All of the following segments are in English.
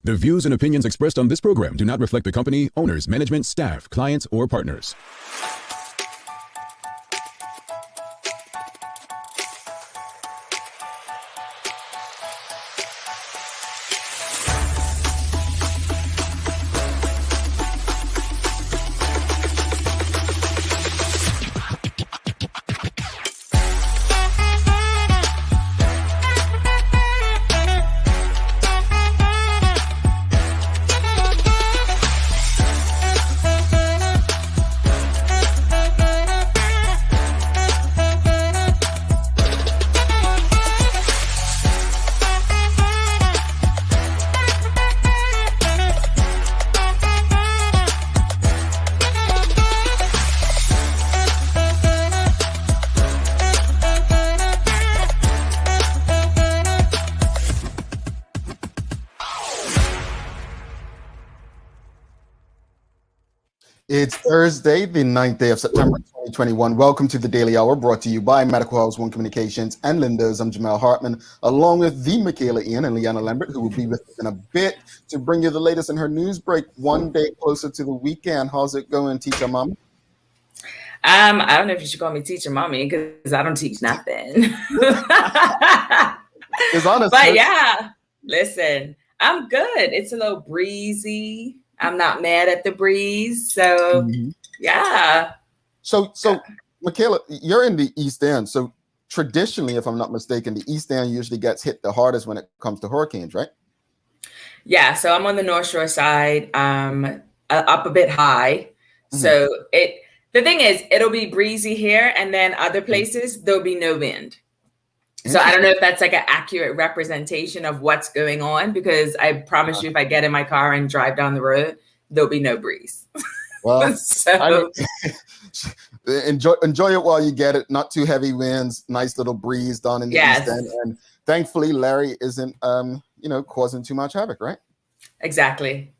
The views and opinions expressed on this program do not reflect the company, owners, management, staff, clients, or partners. It's Thursday, the 9th day of September 2021. Welcome to the Daily Hour, brought to you by Medical House One Communications and Linda's. I'm Jamal Hartman, along with the Michaela Ian and Leanna Lambert, who will be with us in a bit to bring you the latest in her news break. One day closer to the weekend. How's it going, teacher mommy? I don't know if you should call me teacher mommy because I don't teach nothing. It's honest. But yeah, listen, I'm good. It's a little breezy. I'm not mad at the breeze. So yeah. So Michaela, you're in the East End. So traditionally, if I'm not mistaken, the East End usually gets hit the hardest when it comes to hurricanes, right? Yeah. So I'm on the North Shore side, up a bit high. So the thing is, it'll be breezy here, and then other places there'll be no wind. So I don't know if that's like an accurate representation of what's going on, because I promise you, if I get in my car and drive down the road, there'll be no breeze. Well, so enjoy it while you get it. Not too heavy winds, nice little breeze down in the East End, and thankfully Larry isn't causing too much havoc, right? Exactly.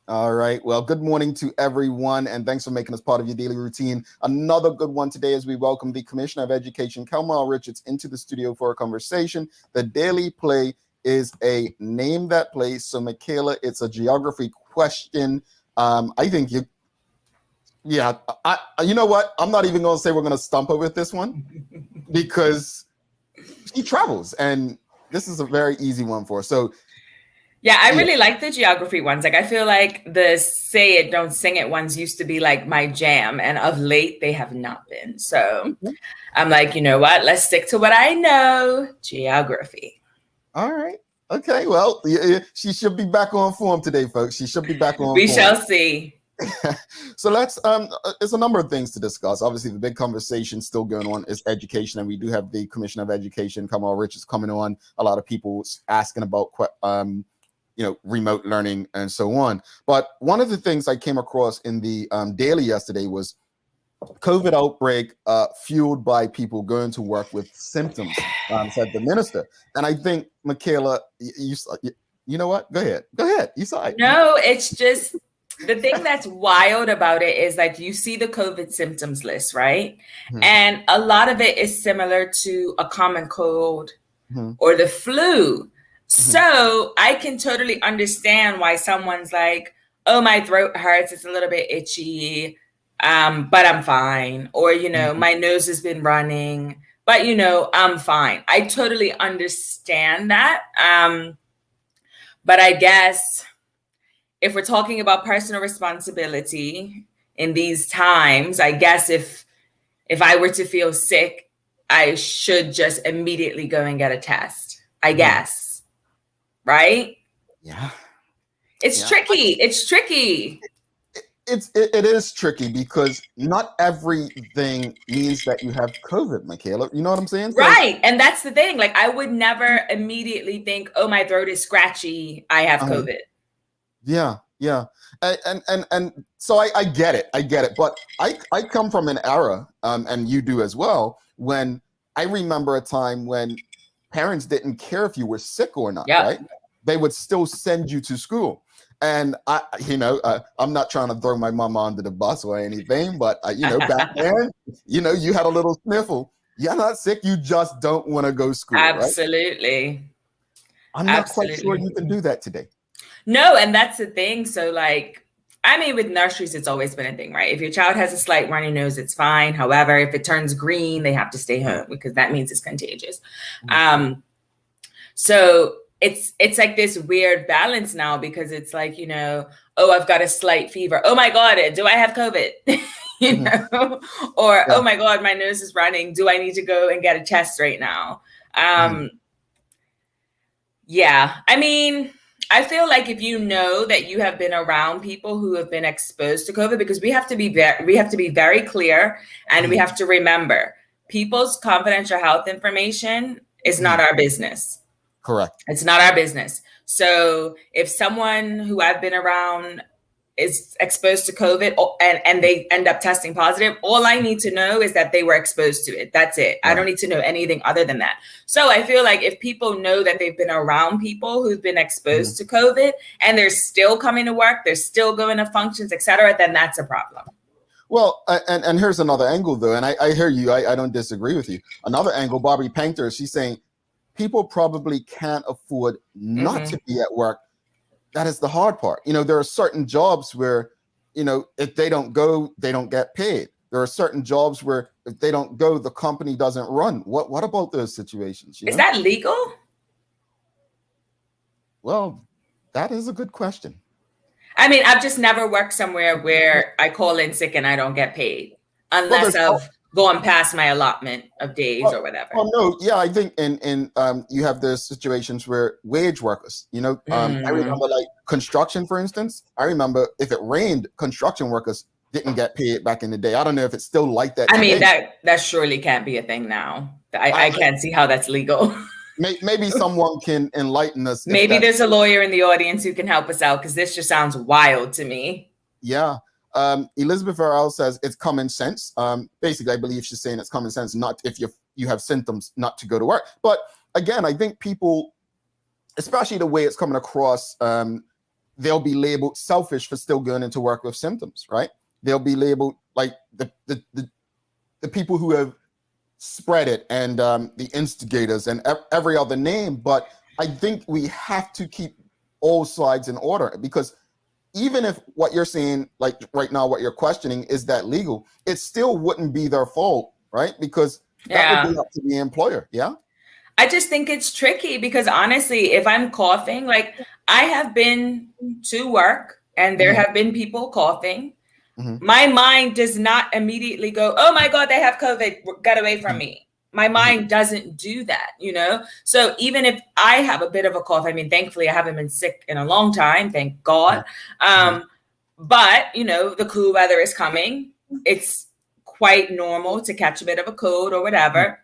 All right. Well, good morning to everyone, and thanks for making us part of your daily routine. Another good one today as we welcome the Commissioner of Education, Kalmar Richards, into the studio for a conversation. The Daily Play is a name that place. So, Michaela, it's a geography question. I think you know what? I'm not even going to say we're going to stump her with this one because she travels, and this is a very easy one for her. So, yeah, I really like the geography ones. Like, I feel like the say it, don't sing it ones used to be like my jam. And of late, they have not been. So I'm like, you know what? Let's stick to what I know, geography. All right. Okay. Well, she should be back on form today, folks. She should be back on form. We shall see. So let's, there's a number of things to discuss. Obviously, the big conversation still going on is education. And we do have the Commissioner of Education, Kalmar Richards, coming on. A lot of people asking about remote learning and so on. But one of the things I came across in the daily yesterday was COVID outbreak fueled by people going to work with symptoms, said the minister. And I think, Michaela, you know what? Go ahead. You saw it. No, it's just the thing that's wild about it is like you see the COVID symptoms list, right? And a lot of it is similar to a common cold or the flu. So I can totally understand why someone's like, oh, my throat hurts. It's a little bit itchy, but I'm fine. Or, my nose has been running, but, I'm fine. I totally understand that. But I guess if we're talking about personal responsibility in these times, I guess if I were to feel sick, I should just immediately go and get a test, I guess. Right? Yeah. It's tricky. It's tricky. It is tricky because not everything means that you have COVID, Michaela. You know what I'm saying? Right. And that's the thing. Like, I would never immediately think, oh, my throat is scratchy, I have COVID. Yeah. And so I get it. But I come from an era, and you do as well, when I remember a time when parents didn't care if you were sick or not, right? They would still send you to school. And I'm not trying to throw my mama under the bus or anything, but back then, you had a little sniffle. You're not sick. You just don't want to go to school. Absolutely. Right? I'm not quite sure you can do that today. No, and that's the thing. So like, I mean, with nurseries, it's always been a thing, right? If your child has a slight runny nose, it's fine. However, if it turns green, they have to stay home because that means it's contagious. So it's like this weird balance now because it's like, you know, oh, I've got a slight fever. Oh my God, do I have COVID? you know, or oh my God, my nose is running. Do I need to go and get a test right now? Yeah, I mean, I feel like if you know that you have been around people who have been exposed to COVID, because we have to be very clear, and we have to remember people's confidential health information is not our business. Correct. It's not our business. So if someone who I've been around is exposed to COVID and they end up testing positive, all I need to know is that they were exposed to it. That's it. Right. I don't need to know anything other than that. So I feel like if people know that they've been around people who've been exposed to COVID and they're still coming to work, they're still going to functions, et cetera, then that's a problem. Well, and here's another angle though, and I hear you, I don't disagree with you. Another angle, Bobby Painter, she's saying people probably can't afford not to be at work. That is the hard part. You know, there are certain jobs where, you know, if they don't go, they don't get paid. There are certain jobs where if they don't go, the company doesn't run. What about those situations? Is that legal? Well, that is a good question. I mean, I've just never worked somewhere where I call in sick and I don't get paid unless I've gone past my allotment of days or whatever. Oh no, yeah, I think in you have those situations where wage workers, you know, I remember like construction, for instance. I remember if it rained, construction workers didn't get paid back in the day. I don't know if it's still like that today. I mean, that surely can't be a thing now. I can't see how that's legal. Maybe someone can enlighten us. Maybe there's a lawyer in the audience who can help us out because this just sounds wild to me. Yeah. Elizabeth Farrell says it's common sense. Basically, I believe she's saying it's common sense, not if you have symptoms not to go to work. But again, I think people, especially the way it's coming across, they'll be labeled selfish for still going into work with symptoms, right? They'll be labeled like the people who have spread it and the instigators and every other name. But I think we have to keep all sides in order because even if what you're saying, like right now, what you're questioning is that legal, it still wouldn't be their fault, right? Because that would be up to the employer. Yeah. I just think it's tricky because honestly, if I'm coughing, like I have been to work and there have been people coughing. My mind does not immediately go, oh my God, they have COVID, get away from me. My mind doesn't do that, you know? So even if I have a bit of a cough, I mean, thankfully I haven't been sick in a long time, thank God. But, you know, the cool weather is coming. It's quite normal to catch a bit of a cold or whatever.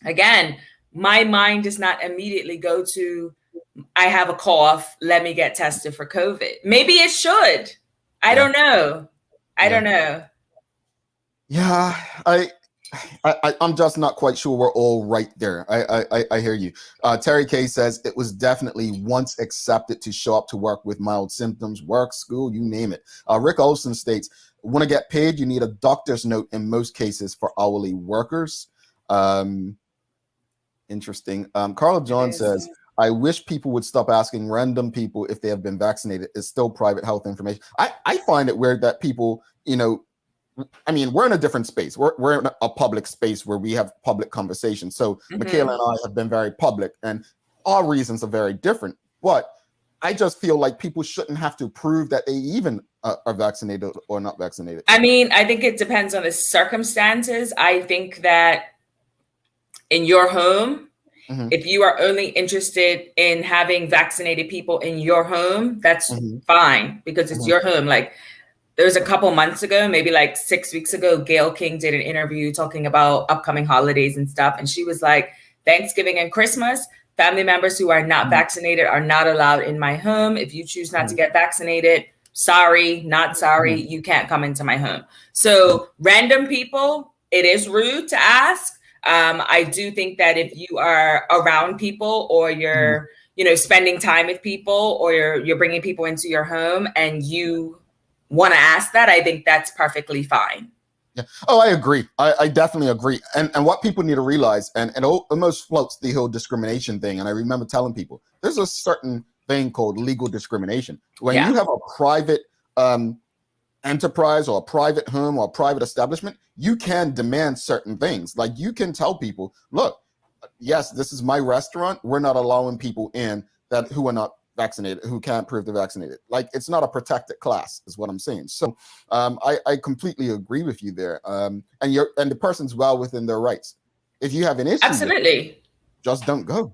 Again, my mind does not immediately go to, I have a cough, let me get tested for COVID. Maybe it should. I don't know. I don't know. Yeah, I'm just not quite sure we're all right there. I hear you. Terry K says it was definitely once accepted to show up to work with mild symptoms, work, school, you name it. Rick Olson states, want to get paid, you need a doctor's note in most cases for hourly workers. Interesting. Carla John says, I wish people would stop asking random people if they have been vaccinated. It's still private health information. I find it weird that people, you know, I mean, we're in a different space. We're in a public space where we have public conversations. So Michaela and I have been very public and our reasons are very different. But I just feel like people shouldn't have to prove that they even are vaccinated or not vaccinated. I mean, I think it depends on the circumstances. I think that in your home, if you are only interested in having vaccinated people in your home, that's fine because it's your home. Like there was a couple months ago, maybe like 6 weeks ago, Gail King did an interview talking about upcoming holidays and stuff. And she was like, Thanksgiving and Christmas, family members who are not vaccinated are not allowed in my home. If you choose not to get vaccinated, sorry, not sorry, you can't come into my home. So random people, it is rude to ask. I do think that if you are around people or you're, you know, spending time with people or you're bringing people into your home and you want to ask that, I think that's perfectly fine. Yeah. Oh, I agree. I definitely agree. And what people need to realize, and it almost floats the whole discrimination thing. And I remember telling people there's a certain thing called legal discrimination. When you have a private enterprise or a private home or a private establishment, you can demand certain things. Like you can tell people, look, yes, this is my restaurant. We're not allowing people in that who are not vaccinated, who can't prove they're vaccinated. Like it's not a protected class, is what I'm saying. So I completely agree with you there. And the person's well within their rights. If you have an issue, absolutely, just don't go.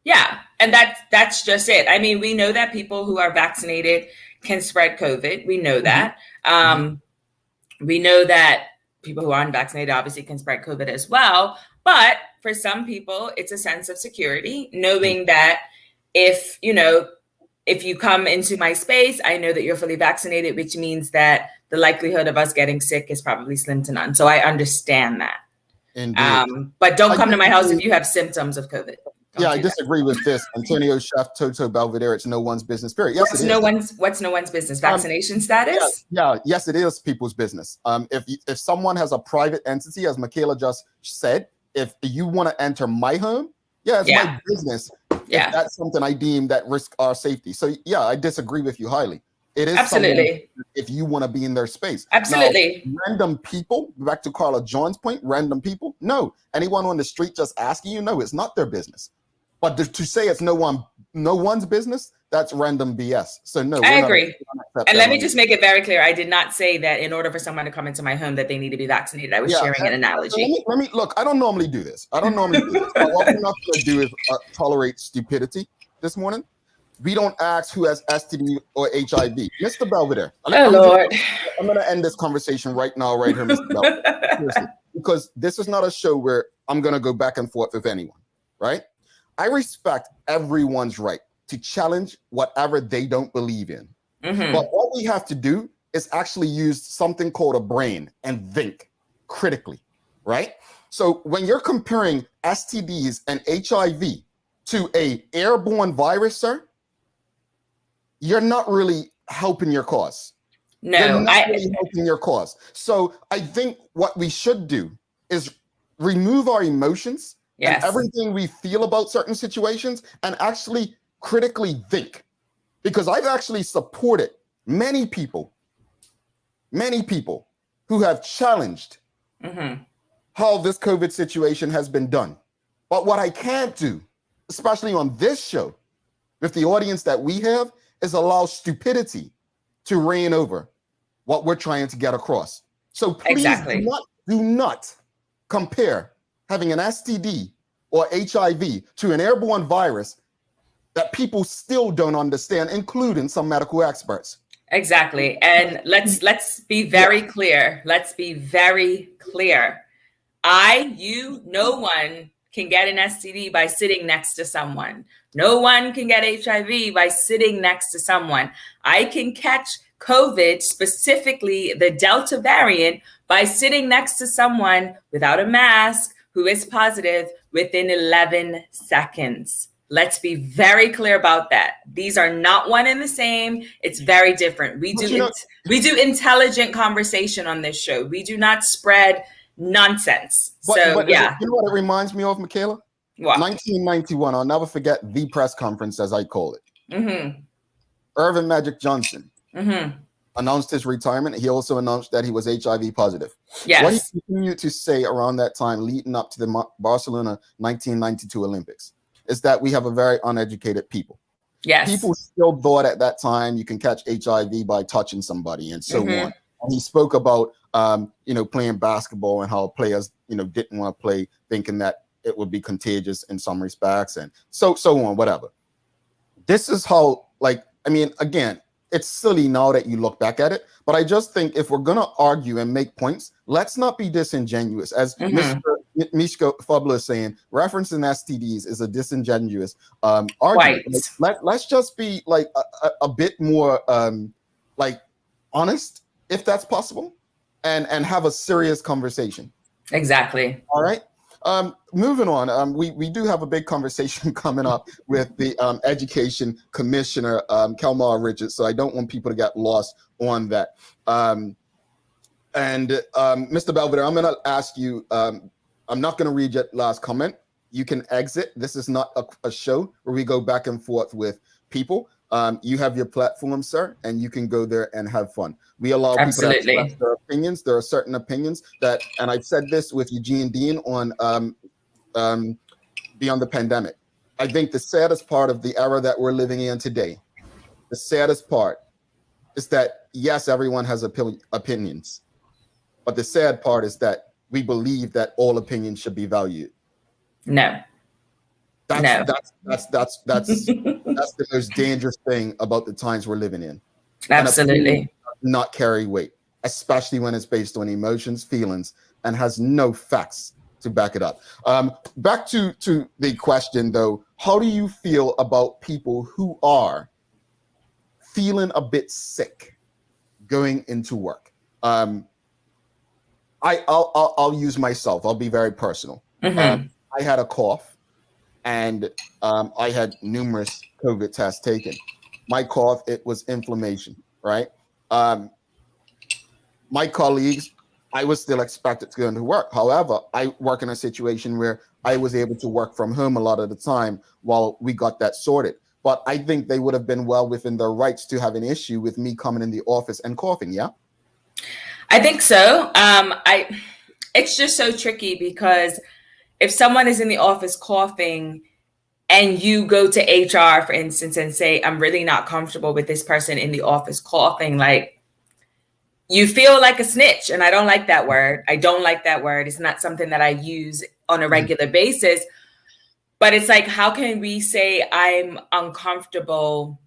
Yeah, and that's just it. I mean, we know that people who are vaccinated can spread COVID. We know that. We know that people who are unvaccinated obviously can spread COVID as well. But for some people, it's a sense of security, knowing that if you come into my space, I know that you're fully vaccinated, which means that the likelihood of us getting sick is probably slim to none. So I understand that. But don't come to my house if you have symptoms of COVID. I disagree with this. Antonio Chef, Toto Belvedere, it's no one's business, period. Yes, what's no one's business? Vaccination status? Yes, it is people's business. If someone has a private entity, as Michaela just said, if you want to enter my home, it's my business. If that's something I deem that risk our safety. So I disagree with you highly. It is absolutely if you want to be in their space. Absolutely. Now, random people, back to Carla John's point, random people, no. Anyone on the street just asking you, no, it's not their business. But to say it's no one's business, that's random BS. So no, I agree. And let me just make it very clear. I did not say that in order for someone to come into my home that they need to be vaccinated. I was sharing an analogy. So let me look. I don't normally do this. But what we're not going to do is tolerate stupidity this morning. We don't ask who has STD or HIV. Mr. Belvedere. Lord. I'm going to end this conversation right now, right here, Mr. Belvedere. Seriously, because this is not a show where I'm going to go back and forth with anyone, right? I respect everyone's right to challenge whatever they don't believe in. But what we have to do is actually use something called a brain and think critically, right? So when you're comparing STDs and HIV to a airborne virus, sir, you're not really helping your cause. No, you're not really helping your cause. So I think what we should do is remove our emotions and everything we feel about certain situations and actually critically think. Because I've actually supported many people who have challenged how this COVID situation has been done. But what I can't do, especially on this show, with the audience that we have, is allow stupidity to reign over what we're trying to get across. So please do not compare having an STD or HIV to an airborne virus that people still don't understand, including some medical experts. Exactly. And let's be very clear. Let's be very clear. No one can get an STD by sitting next to someone. No one can get HIV by sitting next to someone. I can catch COVID, specifically the Delta variant, by sitting next to someone without a mask who is positive within 11 seconds. Let's be very clear about that. These are not one and the same. It's very different. We do intelligent conversation on this show. We do not spread nonsense. But you know what it reminds me of, Michaela? What? 1991. I'll never forget the press conference, as I call it. Irvin Magic Johnson announced his retirement. He also announced that he was HIV positive. Yes. What he continued to say around that time, leading up to the Barcelona 1992 Olympics, is that we have a very uneducated people. Yes. People still thought at that time you can catch HIV by touching somebody and so on. And he spoke about playing basketball and how players didn't want to play, thinking that it would be contagious in some respects and so on, whatever. This is how, again, it's silly now that you look back at it, but I just think if we're going to argue and make points, let's not be disingenuous. As Mr. Mishka Fubler is saying, referencing STDs is a disingenuous argument. Let's just be a bit more honest, if that's possible, and have a serious conversation. Exactly. All right. Moving on, we do have a big conversation coming up with the Education Commissioner, Kelmar Richards, so I don't want people to get lost on that. Mr. Belvedere, I'm going to ask you, I'm not going to read your last comment. You can exit. This is not a show where we go back and forth with people, you have your platform, sir, and you can go there and have fun. We allow people to Absolutely. express their opinions. There are certain opinions that, and I've said this with Eugene Dean on Beyond the Pandemic. I think the saddest part of the era that we're living in today, the saddest part is that, yes, everyone has opinions, but the sad part is that we believe that all opinions should be valued. No. That's the most dangerous thing about the times we're living in. Absolutely. Not carry weight, especially when it's based on emotions, feelings, and has no facts to back it up. Back to the question though, how do you feel about people who are feeling a bit sick going into work? I'll use myself. I'll be very personal. I had a cough, and I had numerous COVID tests taken. My cough, it was inflammation, right? My colleagues, I was still expected to go into work. However, I work in a situation where I was able to work from home a lot of the time while we got that sorted. But I think they would have been well within their rights to have an issue with me coming in the office and coughing, yeah? I think so. It's just so tricky because if someone is in the office coughing and you go to HR, for instance, and say, I'm really not comfortable with this person in the office coughing, like, you feel like a snitch. And I don't like that word. I don't like that word. It's not something that I use on a regular basis. But it's like, how can we say I'm uncomfortable?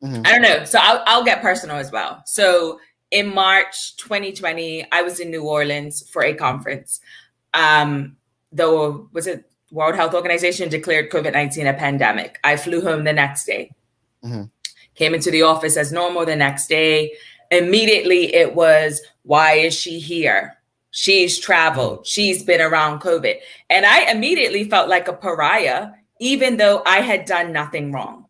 I don't know. So I'll get personal as well. So in March 2020, I was in New Orleans for a conference. Was it World Health Organization declared COVID-19 a pandemic. I flew home the next day, came into the office as normal the next day. Immediately it was, why is she here? She's traveled. She's been around COVID. And I immediately felt like a pariah, even though I had done nothing wrong.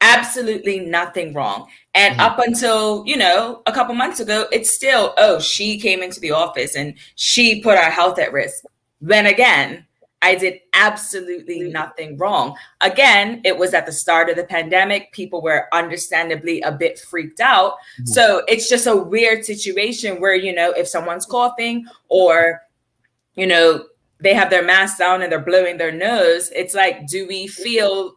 Absolutely nothing wrong. And up until, a couple months ago, it's still, she came into the office and she put our health at risk. Then again, I did absolutely nothing wrong. Again, it was at the start of the pandemic. People were understandably a bit freaked out. So it's just a weird situation where, if someone's coughing or, they have their mask down and they're blowing their nose, it's like, do we feel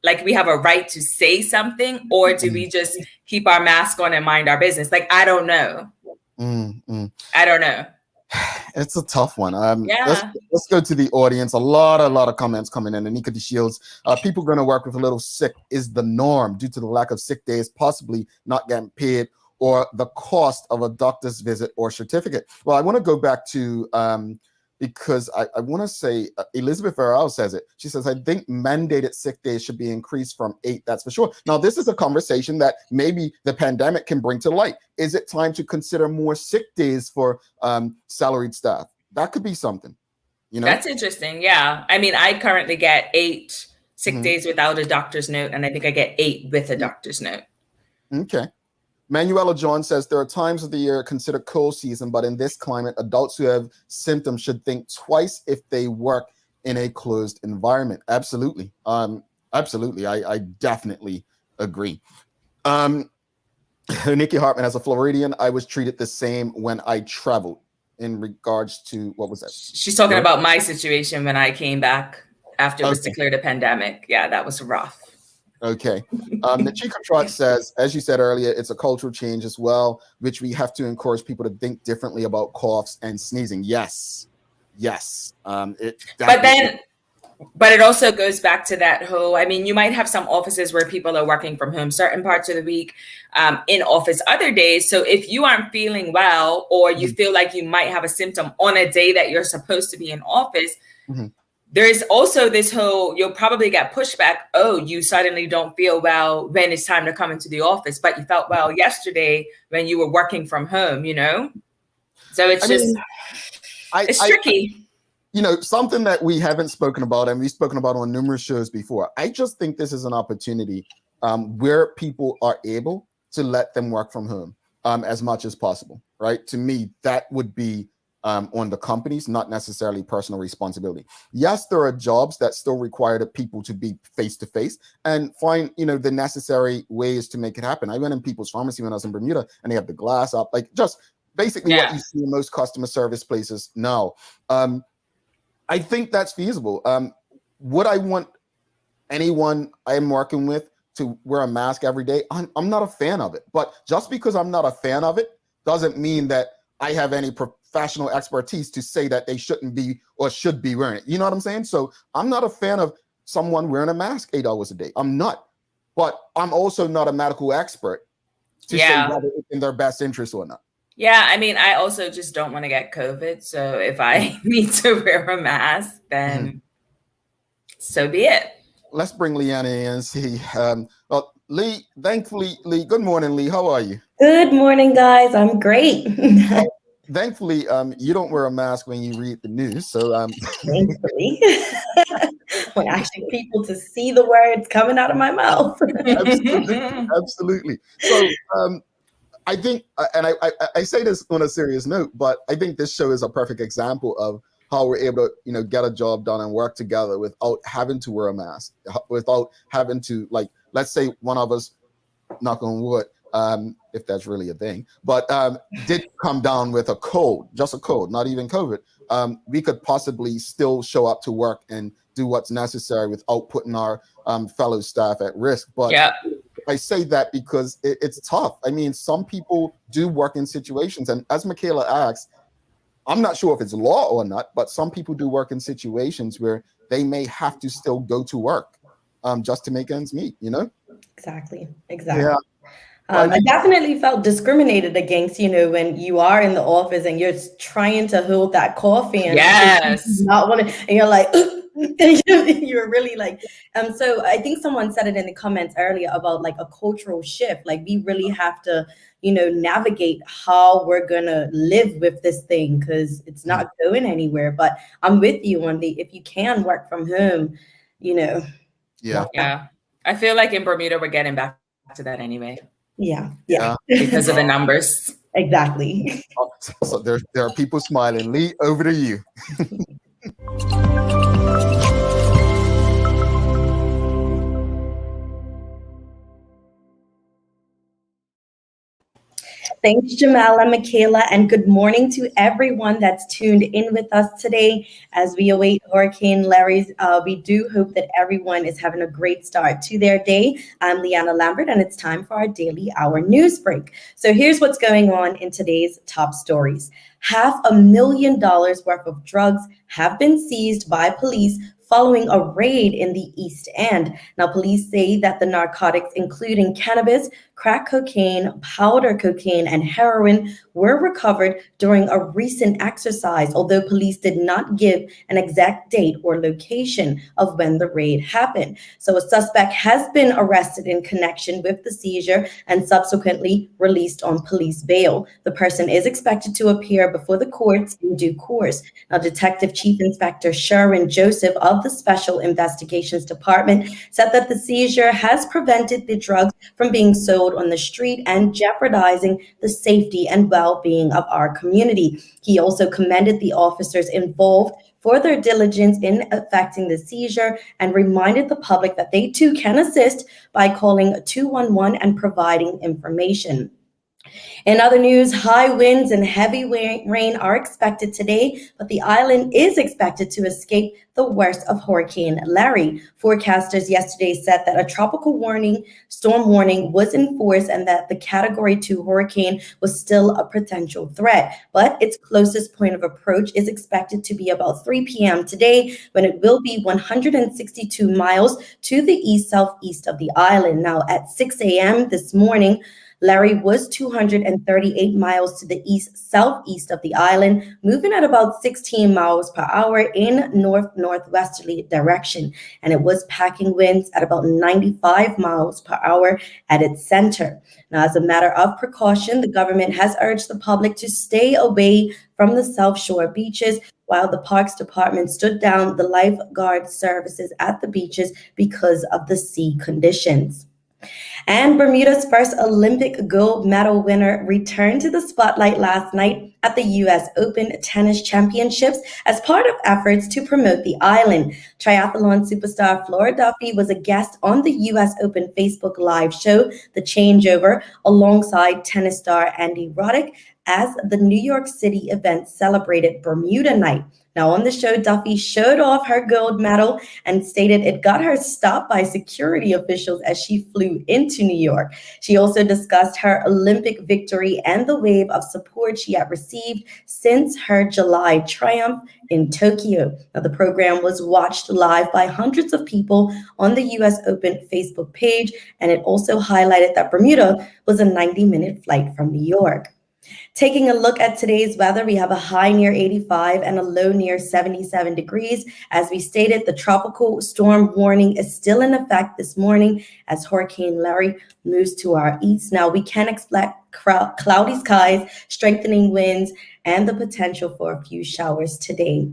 like we have a right to say something, or do we just keep our mask on and mind our business? Like, I don't know. I don't know. It's a tough one. Let's go to the audience. A lot of comments coming in. Anika DeShields, people going to work with a little sick is the norm due to the lack of sick days, possibly not getting paid, or the cost of a doctor's visit or certificate. Well, I want to go back to because I want to say Elizabeth Farrell says it. She says, I think mandated sick days should be increased from 8. That's for sure. Now, this is a conversation that maybe the pandemic can bring to light. Is it time to consider more sick days for salaried staff? That could be something. That's interesting. Yeah. I mean, I currently get 8 sick days without a doctor's note, and I think I get 8 with a doctor's note. Okay. Manuela John says there are times of the year considered cold season, but in this climate, adults who have symptoms should think twice if they work in a closed environment. Absolutely. Absolutely. I definitely agree. Nikki Hartman, as a Floridian, I was treated the same when I traveled in regards to, what was that? She's talking about my situation when I came back after it was declared a pandemic. Yeah, that was rough. Okay. Nachika Trot says, as you said earlier, it's a cultural change as well, which we have to encourage people to think differently about coughs and sneezing. Yes. But it also goes back to that whole, I mean, you might have some offices where people are working from home certain parts of the week, in office other days. So if you aren't feeling well, or you feel like you might have a symptom on a day that you're supposed to be in office, there's also this whole, you'll probably get pushback. Oh, you suddenly don't feel well when it's time to come into the office, but you felt well yesterday when you were working from home, So it's it's tricky. Something that we haven't spoken about, and we've spoken about on numerous shows before. I just think this is an opportunity where people are able to let them work from home as much as possible, right? To me, that would be on the companies, not necessarily personal responsibility. Yes, there are jobs that still require the people to be face to face and find, the necessary ways to make it happen. I went in People's Pharmacy when I was in Bermuda, and they have the glass up, like just basically what you see in most customer service places now. I think that's feasible. Would I want anyone I'm working with to wear a mask every day? I'm not a fan of it. But just because I'm not a fan of it doesn't mean that I have any professional expertise to say that they shouldn't be or should be wearing it. You know what I'm saying? So I'm not a fan of someone wearing a mask 8 hours a day. I'm not. But I'm also not a medical expert to say whether it's in their best interest or not. Yeah, I mean, I also just don't want to get COVID. So if I need to wear a mask, then so be it. Let's bring Leanna in and see. Well, Lee, thankfully, Lee, good morning, Lee. How are you? Good morning, guys. I'm great. Thankfully, you don't wear a mask when you read the news. So thankfully. When actually people to see the words coming out of my mouth. Absolutely. So I think, and I say this on a serious note, but I think this show is a perfect example of how we're able to, get a job done and work together without having to wear a mask, without having to, like, let's say one of us, knock on wood, if that's really a thing, but did come down with a cold, just a cold, not even COVID. We could possibly still show up to work and do what's necessary without putting our fellow staff at risk. But I say that because it's tough. I mean, some people do work in situations, and as Michaela asked, I'm not sure if it's law or not, but some people do work in situations where they may have to still go to work just to make ends meet, Exactly. Yeah. I definitely felt discriminated against, when you are in the office and you're trying to hold that coffee and not want to, and you're like, you're really like, so I think someone said it in the comments earlier about like a cultural shift. Like we really have to, navigate how we're gonna live with this thing because it's not going anywhere. But I'm with you on if you can work from home, Yeah. I feel like in Bermuda we're getting back to that anyway. Yeah. Because of the numbers. Exactly. So there are people smiling. Lee, over to you. Thanks, Jamala, Michaela, and good morning to everyone that's tuned in with us today as we await Hurricane Larry's. We do hope that everyone is having a great start to their day. I'm Leanna Lambert, and it's time for our daily hour news break. So here's what's going on in today's top stories. $500,000 worth of drugs have been seized by police following a raid in the East End. Now, police say that the narcotics, including cannabis, crack cocaine, powder cocaine, and heroin, were recovered during a recent exercise, although police did not give an exact date or location of when the raid happened. So a suspect has been arrested in connection with the seizure and subsequently released on police bail. The person is expected to appear before the courts in due course. Now, Detective Chief Inspector Sharon Joseph of the Special Investigations Department said that the seizure has prevented the drugs from being sold on the street and jeopardizing the safety and well-being of our community. He also commended the officers involved for their diligence in effecting the seizure and reminded the public that they too can assist by calling 211 and providing information. In other news, high winds and heavy rain are expected today, but the island is expected to escape the worst of Hurricane Larry. Forecasters yesterday said that a tropical storm warning was in force and that the Category 2 hurricane was still a potential threat. But its closest point of approach is expected to be about 3 p.m. today, when it will be 162 miles to the east-southeast of the island. Now, at 6 a.m. this morning, Larry was 238 miles to the east-southeast of the island, moving at about 16 miles per hour in north-northwesterly direction, and it was packing winds at about 95 miles per hour at its center. Now, as a matter of precaution, the government has urged the public to stay away from the South Shore beaches, while the Parks Department stood down the lifeguard services at the beaches because of the sea conditions. And Bermuda's first Olympic gold medal winner returned to the spotlight last night at the U.S. Open Tennis Championships as part of efforts to promote the island. Triathlon superstar Flora Duffy was a guest on the U.S. Open Facebook Live show, The Changeover, alongside tennis star Andy Roddick as the New York City event celebrated Bermuda Night. Now, on the show, Duffy showed off her gold medal and stated it got her stopped by security officials as she flew into New York. She also discussed her Olympic victory and the wave of support she had received since her July triumph in Tokyo. Now, the program was watched live by hundreds of people on the U.S. Open Facebook page, and it also highlighted that Bermuda was a 90-minute flight from New York. Taking a look at today's weather, we have a high near 85 and a low near 77 degrees. As we stated, the tropical storm warning is still in effect this morning as Hurricane Larry moves to our east. Now, we can expect cloudy skies, strengthening winds, and the potential for a few showers today.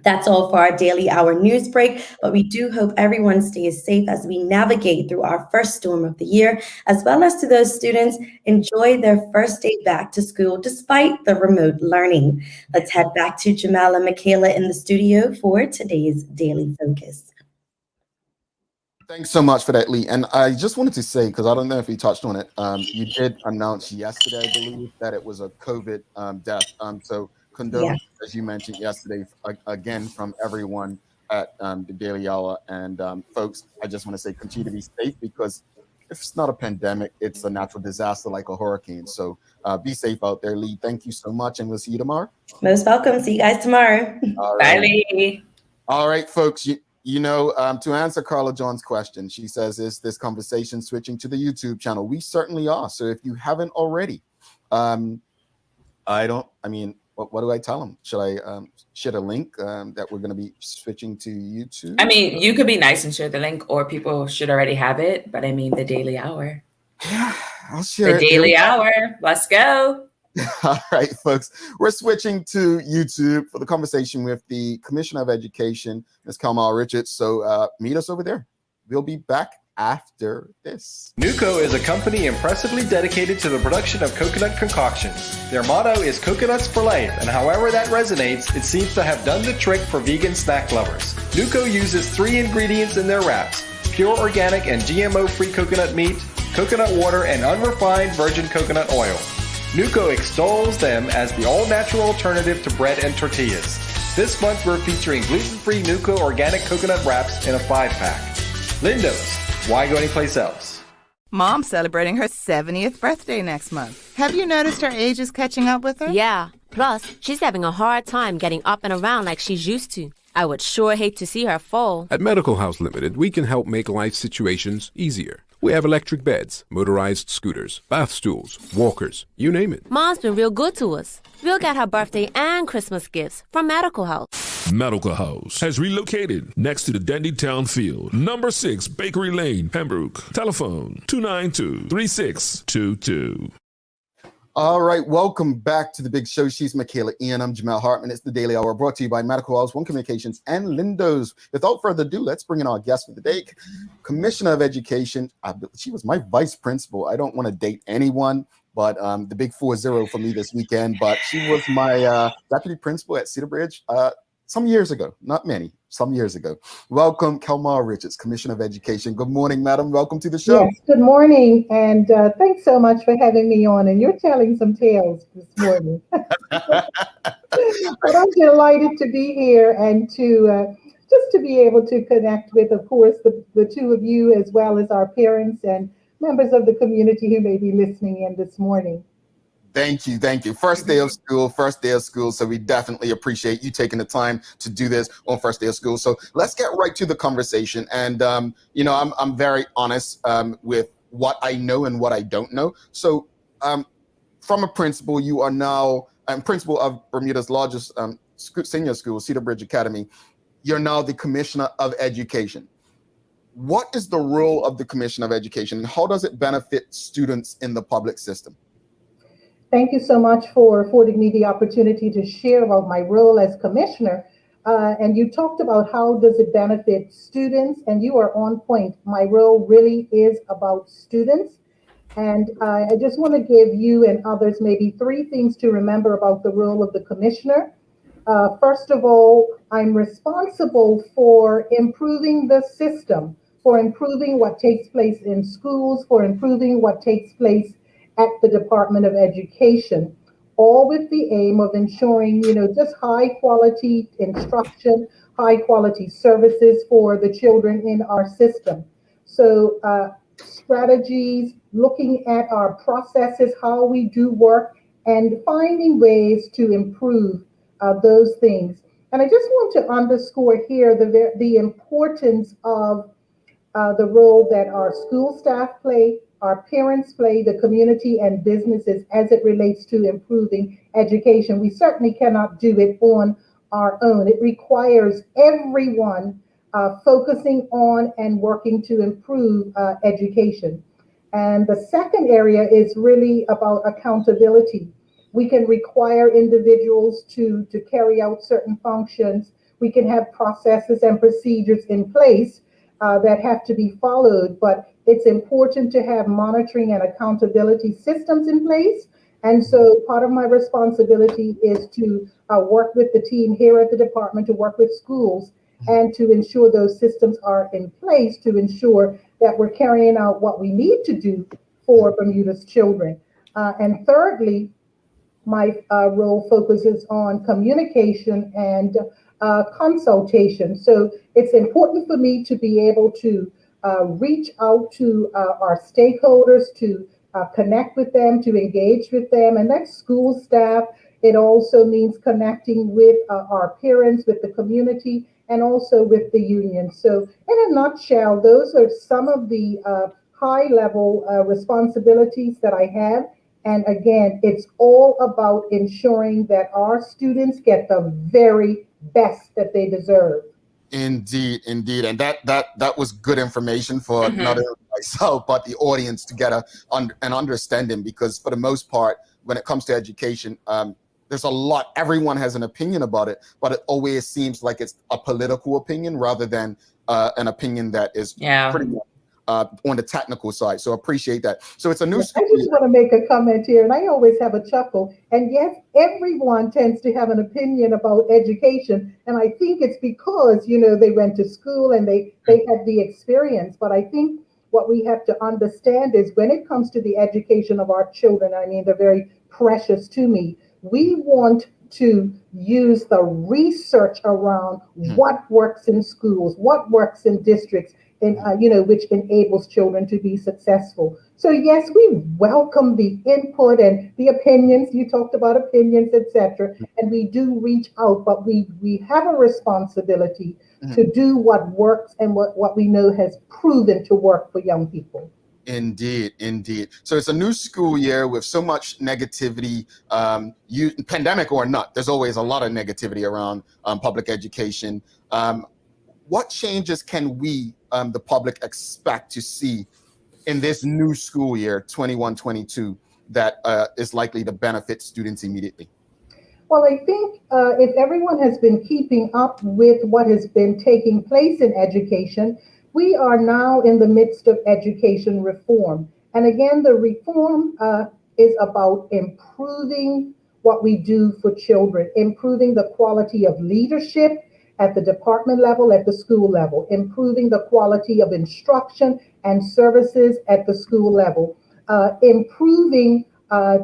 That's all for our daily hour news break, but we do hope everyone stays safe as we navigate through our first storm of the year, as well as to those students enjoy their first day back to school despite the remote learning. Let's head back to Jamal and Michaela in the studio for today's Daily Focus. Thanks so much for that, Lee. And I just wanted to say, because I don't know if you touched on it, you did announce yesterday, I believe, that it was a COVID death. So condolences, as you mentioned yesterday, again, from everyone at the Daily Hour. And folks, I just want to say continue to be safe, because if it's not a pandemic, it's a natural disaster like a hurricane. So be safe out there, Lee. Thank you so much, and we'll see you tomorrow. Most welcome. See you guys tomorrow. Bye, Lee. All right, folks. You know, to answer Carla John's question, she says, is this conversation switching to the YouTube channel? We certainly are. So if you haven't already, what do I tell them? Should I share a link that we're going to be switching to YouTube? I mean, you could be nice and share the link, or people should already have it. But I mean, the Daily Hour. Yeah, I'll share the Daily Hour. Let's go. All right, folks. We're switching to YouTube for the conversation with the Commissioner of Education, Ms. Kelmar Richards. So meet us over there. We'll be back after this. NUCO is a company impressively dedicated to the production of coconut concoctions. Their motto is coconuts for life, and however that resonates, it seems to have done the trick for vegan snack lovers. NUCO uses 3 ingredients in their wraps: pure organic and GMO-free coconut meat, coconut water, and unrefined virgin coconut oil. NUCO extols them as the all-natural alternative to bread and tortillas. This month we're featuring gluten-free NUCO organic coconut wraps in a 5-pack. Lindo's. Why go anyplace else? Mom's celebrating her 70th birthday next month. Have you noticed her age is catching up with her? Yeah. Plus, she's having a hard time getting up and around like she's used to. I would sure hate to see her fall. At Medical House Limited, we can help make life situations easier. We have electric beds, motorized scooters, bath stools, walkers, you name it. Mom's been real good to us. We'll get her birthday and Christmas gifts from Medical House. Medical House has relocated next to the Dandytown Field, number 6 Bakery Lane, Pembroke. Telephone 292-3622. All right, welcome back to the big show. She's Michaela Ian. I'm Jamal Hartman. It's the Daily Hour, brought to you by Medical House, One Communications, and Lindo's. Without further ado, let's bring in our guest for the day, Commissioner of Education. She was my vice principal. I don't want to date anyone, but the big 4-0 for me this weekend. But she was my deputy principal at Cedar Bridge some years ago, not many, some years ago. Welcome, Kelmar Richards, Commissioner of Education. Good morning, madam. Welcome to the show. Yes, good morning, and thanks so much for having me on. And you're telling some tales this morning. But I'm delighted to be here and to just to be able to connect with, of course, the two of you, as well as our parents and members of the community who may be listening in this morning. Thank you. Thank you. First day of school. So we definitely appreciate you taking the time to do this on first day of school. So let's get right to the conversation. And, I'm very honest with what I know and what I don't know. So from a principal, you are now principal of Bermuda's largest senior school, Cedar Bridge Academy. You're now the Commissioner of Education. What is the role of the Commissioner of Education, and how does it benefit students in the public system? Thank you so much for affording me the opportunity to share about my role as commissioner. and you talked about how does it benefit students, and you are on point. My role really is about students. And I just want to give you and others maybe 3 things to remember about the role of the commissioner. First of all, I'm responsible for improving the system, for improving what takes place in schools, for improving what takes place at the Department of Education, all with the aim of ensuring, just high quality instruction, high quality services for the children in our system. So strategies, looking at our processes, how we do work, and finding ways to improve those things. And I just want to underscore here the importance of the role that our school staff play, our parents play, the community and businesses as it relates to improving education. We certainly cannot do it on our own. It requires everyone focusing on and working to improve education. And the second area is really about accountability. We can require individuals to carry out certain functions. We can have processes and procedures in place that have to be followed, but it's important to have monitoring and accountability systems in place. And so part of my responsibility is to work with the team here at the department, to work with schools, and to ensure those systems are in place to ensure that we're carrying out what we need to do for Bermuda's children. And thirdly, my role focuses on communication and consultation. So it's important for me to be able to reach out to our stakeholders, to connect with them, to engage with them, and that's school staff. It also means connecting with our parents, with the community, and also with the union. So in a nutshell, those are some of the high level responsibilities that I have. And again, it's all about ensuring that our students get the very best that they deserve. Indeed, indeed. And that was good information for not only myself, but the audience to get an understanding, because for the most part, when it comes to education, there's a lot, everyone has an opinion about it, but it always seems like it's a political opinion rather than an opinion that is pretty much on the technical side. So appreciate that. So it's a new school. I just want to make a comment here, and I always have a chuckle. And yes, everyone tends to have an opinion about education. And I think it's because, they went to school and they had the experience. But I think what we have to understand is when it comes to the education of our children, I mean, they're very precious to me. We want to use the research around what works in schools, what works in districts, and which enables children to be successful. So yes, we welcome the input and the opinions. You talked about opinions, etc., and we do reach out, but we have a responsibility to do what works and what we know has proven to work for young people. Indeed, indeed. So it's a new school year with so much negativity, pandemic or not, there's always a lot of negativity around public education. What changes can we, the public, expect to see in this new school year, 21-22, that is likely to benefit students immediately? Well, I think if everyone has been keeping up with what has been taking place in education, we are now in the midst of education reform. And again, the reform is about improving what we do for children, improving the quality of leadership at the department level, at the school level, improving the quality of instruction and services at the school level, improving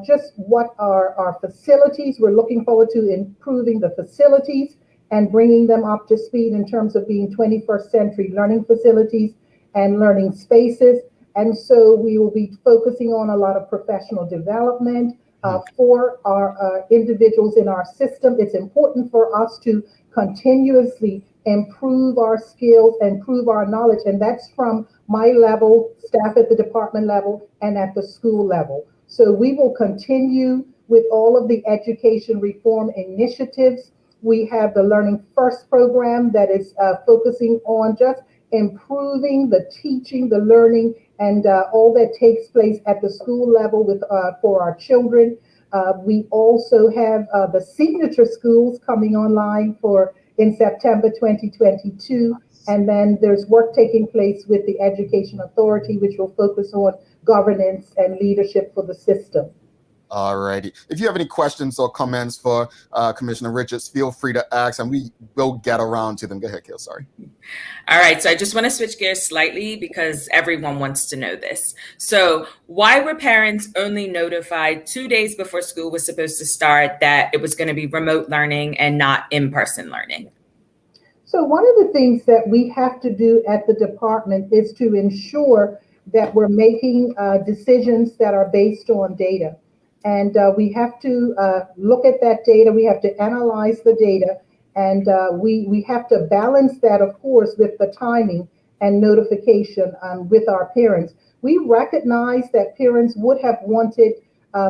just what our facilities, we're looking forward to improving the facilities and bringing them up to speed in terms of being 21st century learning facilities and learning spaces. And so we will be focusing on a lot of professional development for our individuals in our system. It's important for us to continuously improve our skills, improve our knowledge, and that's from my level, staff at the department level, and at the school level. So we will continue with all of the education reform initiatives. We have the Learning First program that is focusing on just improving the teaching, the learning, and all that takes place at the school level with for our children. We also have the signature schools coming online for in September 2022. And then there's work taking place with the Education Authority, which will focus on governance and leadership for the system. All righty. If you have any questions or comments for Commissioner Richards, feel free to ask, and we will get around to them. Go ahead, Kale. Sorry. All right. So I just want to switch gears slightly because everyone wants to know this. So why were parents only notified 2 days before school was supposed to start that it was going to be remote learning and not in-person learning? So one of the things that we have to do at the department is to ensure that we're making decisions that are based on data. And we have to look at that data. We have to analyze the data. And we have to balance that, of course, with the timing and notification with our parents. We recognize that parents would have wanted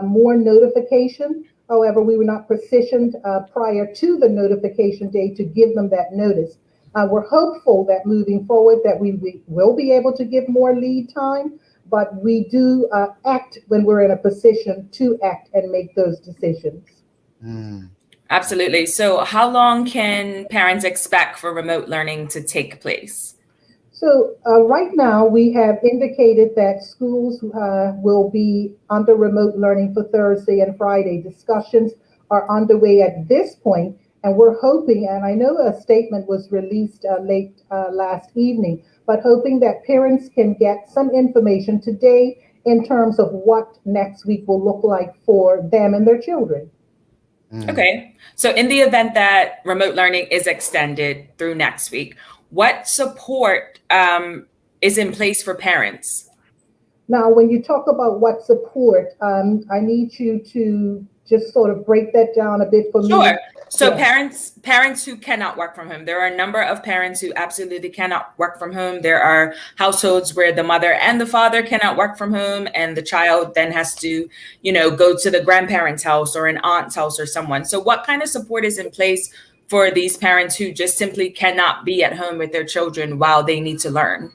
more notification. However, we were not positioned prior to the notification date to give them that notice. We're hopeful that moving forward that we will be able to give more lead time, but we do act when we're in a position to act and make those decisions. Absolutely. So how long can parents expect for remote learning to take place? So right now we have indicated that schools will be under remote learning for Thursday and Friday. Discussions are underway at this point, and we're hoping, and I know a statement was released late last evening, but hoping that parents can get some information today in terms of what next week will look like for them and their children. Okay. So in the event that remote learning is extended through next week, what support is in place for parents? Now, when you talk about what support, I need you to just sort of break that down a bit for me. Sure. So Yeah. parents who cannot work from home. There are a number of parents who absolutely cannot work from home. There are households where the mother and the father cannot work from home, and the child then has to, go to the grandparent's house or an aunt's house or someone. So what kind of support is in place for these parents who just simply cannot be at home with their children while they need to learn?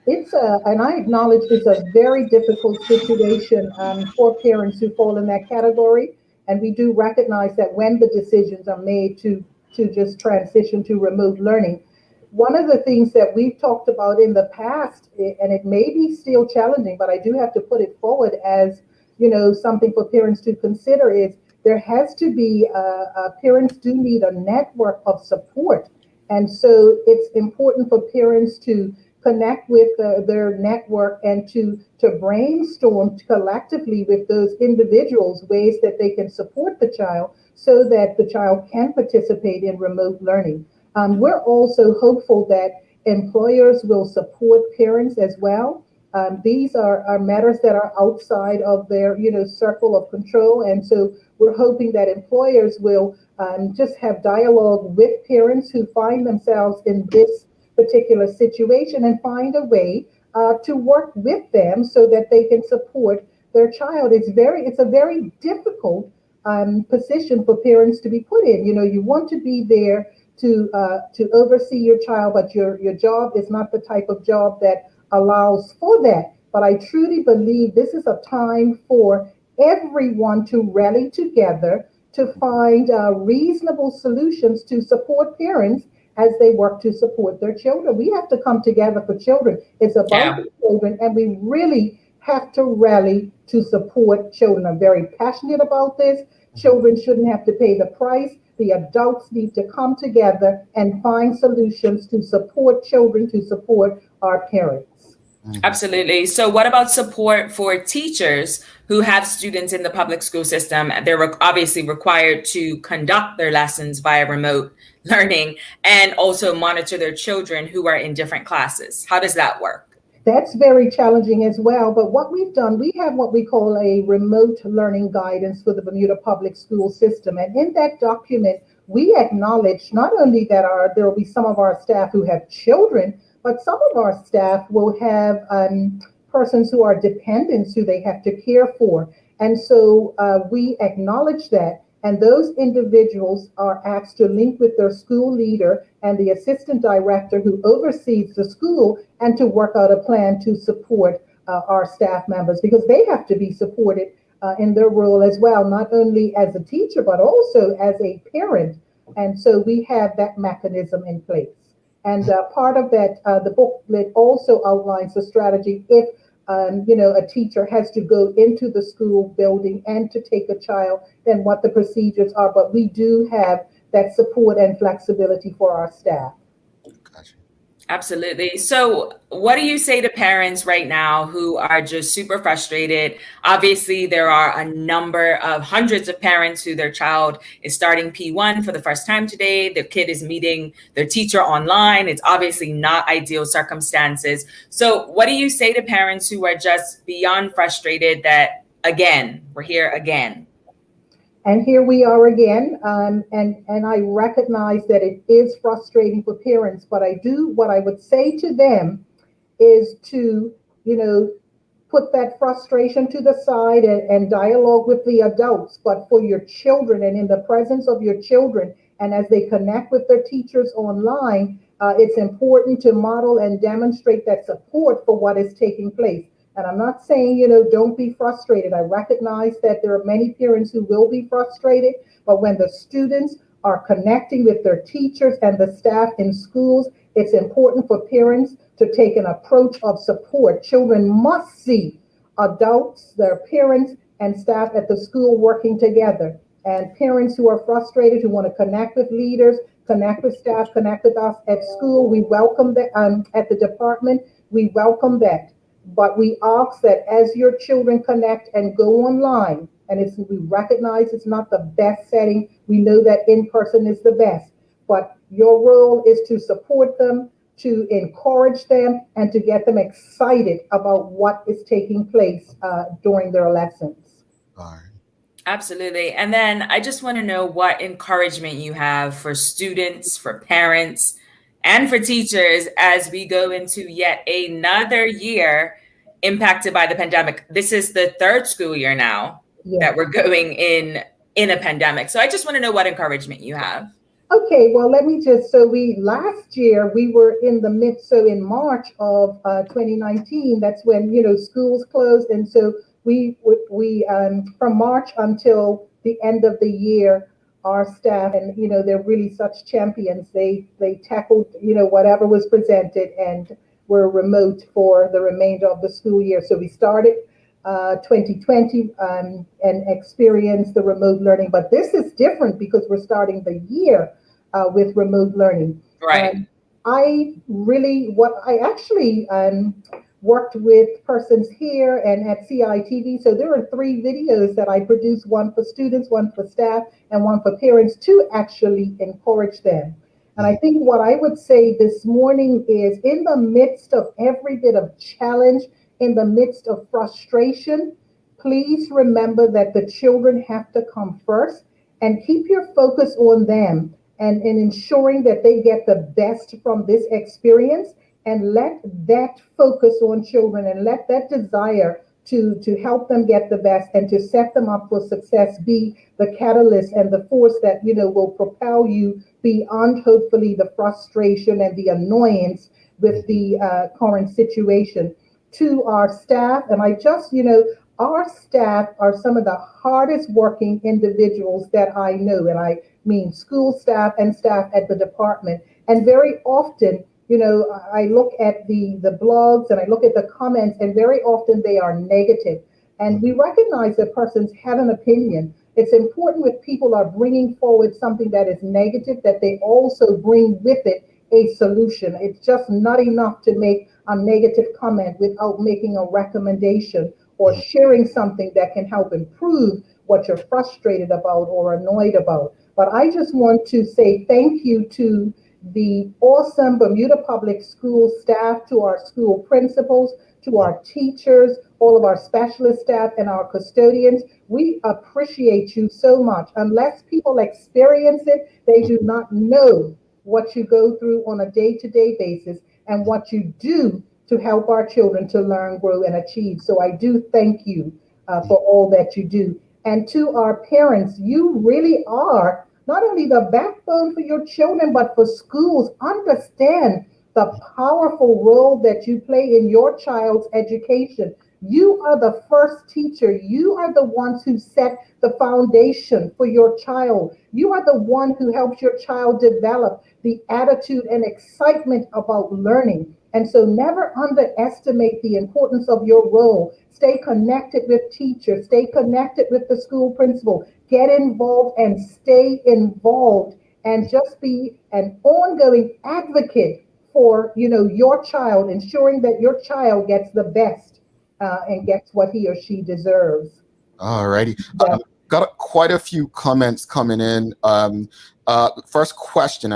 And I acknowledge it's a very difficult situation for parents who fall in that category. And we do recognize that when the decisions are made to just transition to remote learning, one of the things that we've talked about in the past, and it may be still challenging, but I do have to put it forward as, something for parents to consider is there has to be, parents do need a network of support. And so it's important for parents to connect with their network and to brainstorm collectively with those individuals ways that they can support the child so that the child can participate in remote learning. We're also hopeful that employers will support parents as well. These are matters that are outside of their circle of control, and so we're hoping that employers will just have dialogue with parents who find themselves in this particular situation and find a way to work with them so that they can support their child. It's a very difficult position for parents to be put in. You want to be there to oversee your child, but your job is not the type of job that allows for that. But I truly believe this is a time for everyone to rally together to find reasonable solutions to support parents as they work to support their children. We have to come together for children. It's about the children, and we really have to rally to support children. I'm very passionate about this. Children shouldn't have to pay the price. The adults need to come together and find solutions to support children, to support our parents. Absolutely. So what about support for teachers who have students in the public school system? They're obviously required to conduct their lessons via remote learning and also monitor their children who are in different classes. How does that work? That's very challenging as well. But what we've done, we have what we call a remote learning guidance for the Bermuda public school system. And in that document, we acknowledge not only that there will be some of our staff who have children, but some of our staff will have persons who are dependents who they have to care for. And so we acknowledge that. And those individuals are asked to link with their school leader and the assistant director who oversees the school and to work out a plan to support our staff members, because they have to be supported in their role as well, not only as a teacher, but also as a parent And so we have that mechanism in place. And part of that, the booklet also outlines the strategy if a teacher has to go into the school building and to take a child, then what the procedures are. But we do have that support and flexibility for our staff. Gotcha. Absolutely. So what do you say to parents right now who are just super frustrated? Obviously, there are a number of hundreds of parents who their child is starting P1 for the first time today. Their kid is meeting their teacher online. It's obviously not ideal circumstances. So what do you say to parents who are just beyond frustrated that, again, we're here again? And here we are again, and I recognize that it is frustrating for parents, but what I would say to them is to, put that frustration to the side and dialogue with the adults, but for your children and in the presence of your children, and as they connect with their teachers online, it's important to model and demonstrate that support for what is taking place. And I'm not saying, don't be frustrated. I recognize that there are many parents who will be frustrated, but when the students are connecting with their teachers and the staff in schools, it's important for parents to take an approach of support. Children must see adults, their parents, and staff at the school working together. And parents who are frustrated, who want to connect with leaders, connect with staff, connect with us at school, we welcome that. At the department, we welcome that. But we ask that as your children connect and go online, and we recognize it's not the best setting, we know that in person is the best, but your role is to support them, to encourage them, and to get them excited about what is taking place during their lessons. All right. Absolutely. And then I just want to know what encouragement you have for students, for parents, and for teachers as we go into yet another year impacted by the pandemic. This is the third school year now that we're going in a pandemic. So I just want to know what encouragement you have. Okay, well, last year we were in the midst, so in March of 2019, that's when, schools closed. And so we from March until the end of the year, our staff, and, they're really such champions. They tackled, whatever was presented and were remote for the remainder of the school year. So we started 2020 and experienced the remote learning. But this is different because we're starting the year with remote learning. Right. I actually worked with persons here and at CITV. So there are 3 videos that I produced, one for students, one for staff, and one for parents to actually encourage them. And I think what I would say this morning is, in the midst of every bit of challenge, in the midst of frustration, please remember that the children have to come first, and keep your focus on them and ensuring that they get the best from this experience, and let that focus on children and let that desire to help them get the best and to set them up for success be the catalyst and the force that, will propel you beyond, hopefully, the frustration and the annoyance with the current situation. To our staff, and our staff are some of the hardest working individuals that I know, and I mean school staff and staff at the department. And very often, I look at the blogs and I look at the comments, and very often they are negative. And we recognize that persons have an opinion. It's important when people are bringing forward something that is negative, that they also bring with it a solution. It's just not enough to make a negative comment without making a recommendation or sharing something that can help improve what you're frustrated about or annoyed about. But I just want to say thank you to the awesome Bermuda Public School staff, to our school principals, to our teachers, all of our specialist staff, and our custodians. We appreciate you so much. Unless people experience it, they do not know what you go through on a day-to-day basis and what you do to help our children to learn, grow, and achieve. So I do thank you for all that you do. And to our parents, you really are not only the backbone for your children, but for schools. Understand the powerful role that you play in your child's education. You are the first teacher. You are the ones who set the foundation for your child. You are the one who helps your child develop the attitude and excitement about learning. And so never underestimate the importance of your role. Stay connected with teachers, stay connected with the school principal, get involved and stay involved, and just be an ongoing advocate for, your child, ensuring that your child gets the best and gets what he or she deserves. All righty. Got quite a few comments coming in. First question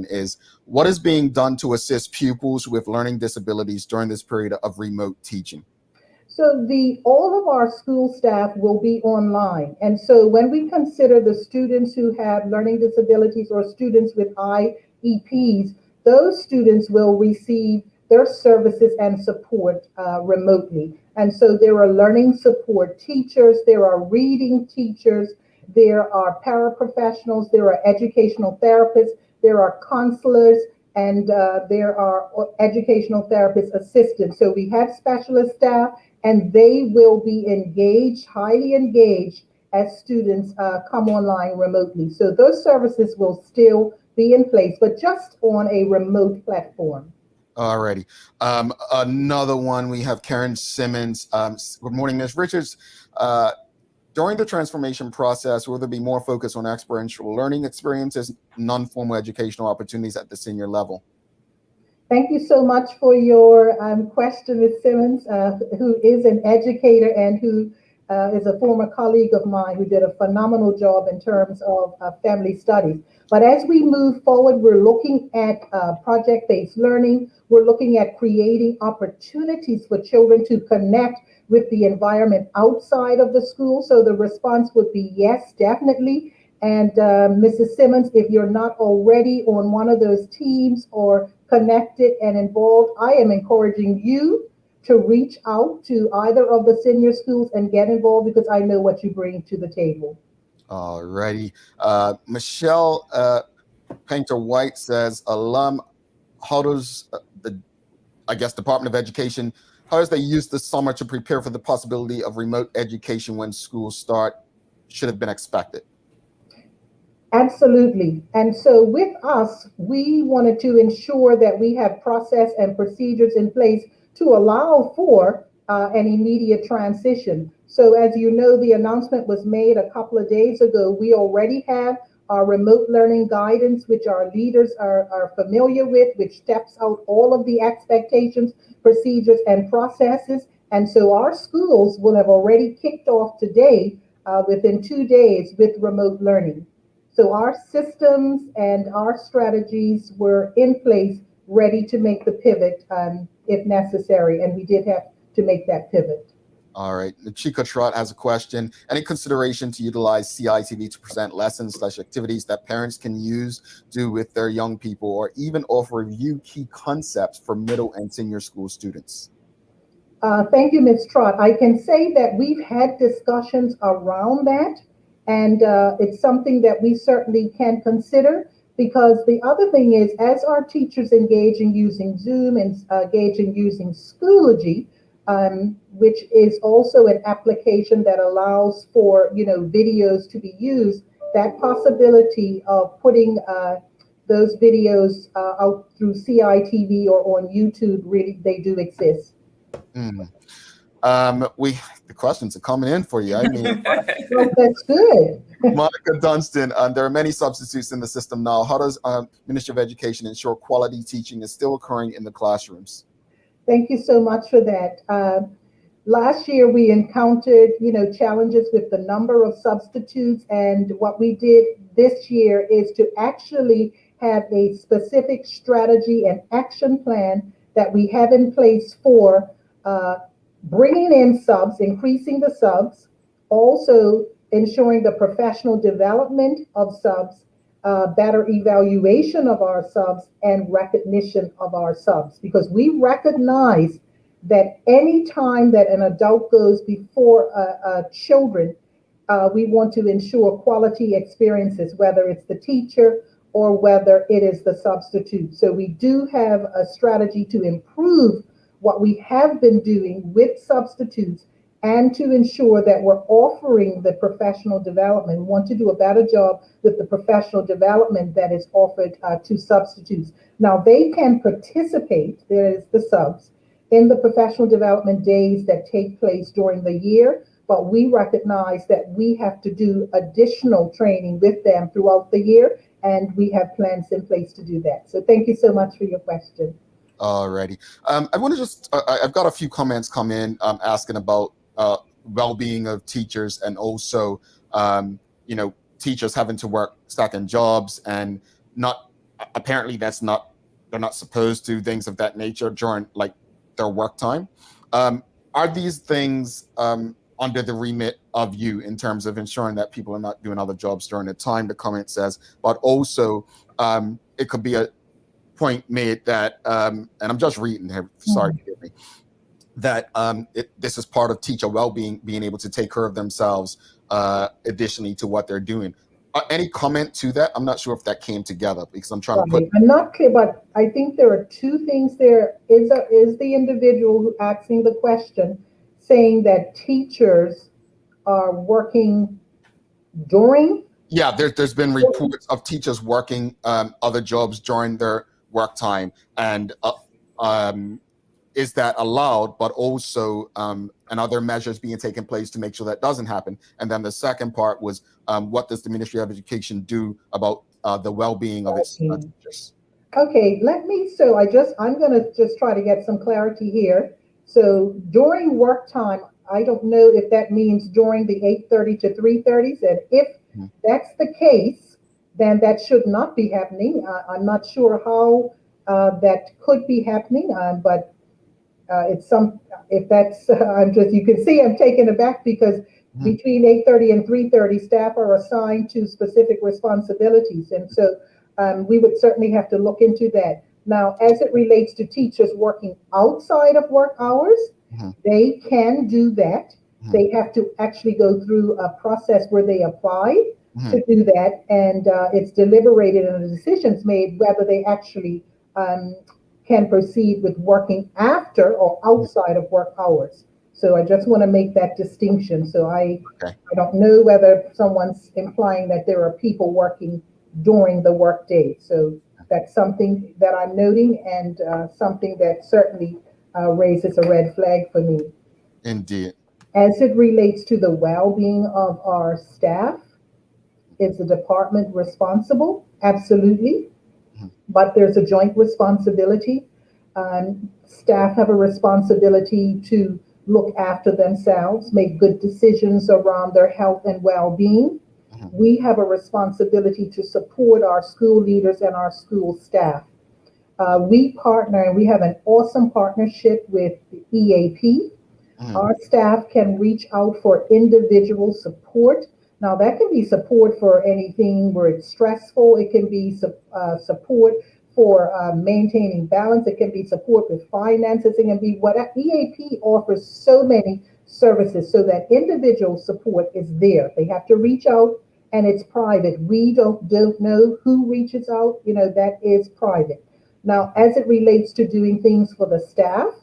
is, what is being done to assist pupils with learning disabilities during this period of remote teaching? So all of our school staff will be online. And so when we consider the students who have learning disabilities or students with IEPs, those students will receive their services and support remotely. And so there are learning support teachers, there are reading teachers, there are paraprofessionals, there are educational therapists, there are counselors, and there are educational therapist assistants. So we have specialist staff, and they will be engaged, highly engaged, as students come online remotely. So those services will still be in place, but just on a remote platform. Alrighty. Another one, we have Karen Simmons. Good morning, Ms. Richards. During the transformation process, will there be more focus on experiential learning experiences, non-formal educational opportunities at the senior level? Thank you so much for your question, Ms. Simmons, who is an educator and who is a former colleague of mine who did a phenomenal job in terms of family studies. But as we move forward, we're looking at project-based learning. We're looking at creating opportunities for children to connect with the environment outside of the school. So the response would be yes, definitely. And Mrs. Simmons, if you're not already on one of those teams or connected and involved, I am encouraging you to reach out to either of the senior schools and get involved, because I know what you bring to the table. All righty. Michelle Painter White says, alum, how does Department of Education, how does they use the summer to prepare for the possibility of remote education when schools start? Should have been expected. Absolutely. And so with us, we wanted to ensure that we have process and procedures in place to allow for an immediate transition. So as you know, the announcement was made a couple of days ago. We already have our remote learning guidance, which our leaders are familiar with, which steps out all of the expectations, procedures, and processes. And so our schools will have already kicked off today within 2 days with remote learning. So our systems and our strategies were in place, ready to make the pivot if necessary, and we did have to make that pivot. All right, Chico Trot has a question. Any consideration to utilize CITV to present lessons/activities that parents can do with their young people, or even offer review key concepts for middle and senior school students? Thank you, Ms. Trot. I can say that we've had discussions around that, and it's something that we certainly can consider, because the other thing is, as our teachers engage in using Zoom and engage in using Schoology, which is also an application that allows for videos to be used, that possibility of putting those videos out through CITV or on YouTube, really, they do exist. The questions are coming in for you. I mean, well, that's good. Monica Dunstan, there are many substitutes in the system now. How does Ministry of Education ensure quality teaching is still occurring in the classrooms? Thank you so much for that. Last year, we encountered, challenges with the number of substitutes, and what we did this year is to actually have a specific strategy and action plan that we have in place for bringing in subs, increasing the subs, also ensuring the professional development of subs, better evaluation of our subs, and recognition of our subs, because we recognize that any time that an adult goes before children, we want to ensure quality experiences, whether it's the teacher or whether it is the substitute. So we do have a strategy to improve what we have been doing with substitutes and to ensure that we're offering the professional development, we want to do a better job with the professional development that is offered to substitutes. Now, they can participate, there is the subs, in the professional development days that take place during the year, but we recognize that we have to do additional training with them throughout the year, and we have plans in place to do that. So thank you so much for your question. Alrighty. I want to just, I've got a few comments come in asking about well-being of teachers, and also, you know, teachers having to work second jobs and not, apparently they're not supposed to, things of that nature during like their work time. Are these things under the remit of you in terms of ensuring that people are not doing other jobs during the time, the comment says, but also it could be a point made that, and I'm just reading here, sorry, forgive me, that this is part of teacher well-being, being able to take care of themselves additionally to what they're doing. Any comment to that? I'm not sure if that came together, because I'm trying to put. I'm not clear, but I think there are two things there. Is the individual who asking the question saying that teachers are working during? Yeah, there's been reports of teachers working other jobs during their work time, and is that allowed, but also and other measures being taken place to make sure that doesn't happen. And then the second part was, what does the Ministry of Education do about the well-being of its teachers? Okay, I'm gonna just try to get some clarity here. So during work time, I don't know if that means during the 8:30 to 3:30s, and if that's the case, then that should not be happening. I'm not sure how that could be happening, but if that's, you can see I'm taken aback, because between 8:30 and 3:30, staff are assigned to specific responsibilities. And so we would certainly have to look into that. Now, as it relates to teachers working outside of work hours, they can do that. They have to actually go through a process where they apply to do that, and it's deliberated and the decision's made whether they actually can proceed with working after or outside of work hours. So I just want to make that distinction. So I don't know whether someone's implying that there are people working during the workday. So that's something that I'm noting, and something that certainly raises a red flag for me. Indeed. As it relates to the well-being of our staff, is the department responsible? Absolutely. But there's a joint responsibility. Staff have a responsibility to look after themselves, make good decisions around their health and well-being. We have a responsibility to support our school leaders and our school staff. We partner, and we have an awesome partnership with the EAP. Our staff can reach out for individual support. Now, that can be support for anything where it's stressful. It can be support for maintaining balance. It can be support with finances. It can be what EAP offers so many services, so that individual support is there. They have to reach out, and it's private. We don't know who reaches out. You know, that is private. Now, as it relates to doing things for the staff,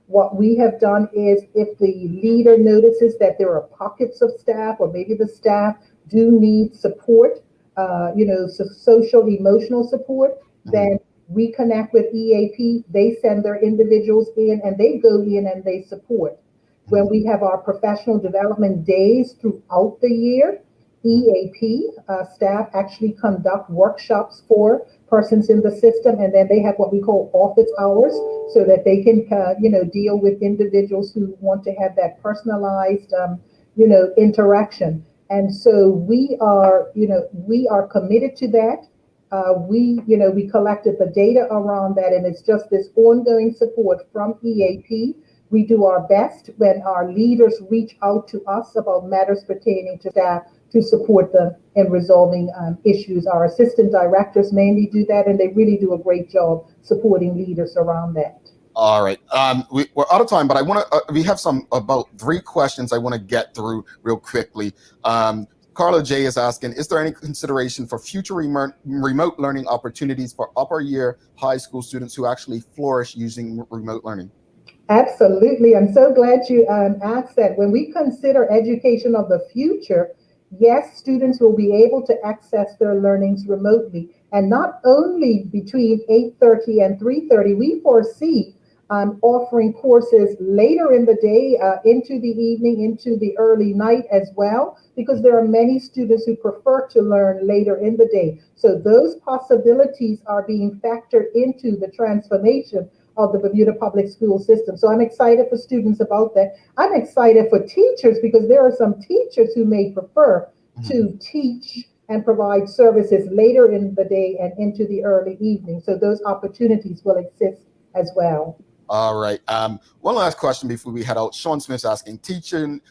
what we have done is, if the leader notices that there are pockets of staff, or maybe the staff do need support, social, emotional support, then we connect with EAP. They send their individuals in, and they go in and they support. When we have our professional development days throughout the year, EAP staff actually conduct workshops for persons in the system, and then they have what we call office hours, so that they can deal with individuals who want to have that personalized interaction. And so we are committed to that. We collected the data around that, and it's just this ongoing support from EAP. We do our best when our leaders reach out to us about matters pertaining to staff to support them in resolving issues. Our assistant directors mainly do that, and they really do a great job supporting leaders around that. All right, we're out of time, but I want to. We have about 3 questions I want to get through real quickly. Carla J is asking, is there any consideration for future remote learning opportunities for upper year high school students who actually flourish using remote learning? Absolutely. I'm so glad you asked that. When we consider education of the future, yes, students will be able to access their learnings remotely. And not only between 8:30 and 3:30, we foresee offering courses later in the day, into the evening, into the early night as well, because there are many students who prefer to learn later in the day. So those possibilities are being factored into the transformation of the Bermuda public school system. So I'm excited for students about that. I'm excited for teachers because there are some teachers who may prefer to teach and provide services later in the day and into the early evening. So those opportunities will exist as well. All right. One last question before we head out. Sean Smith's asking, teaching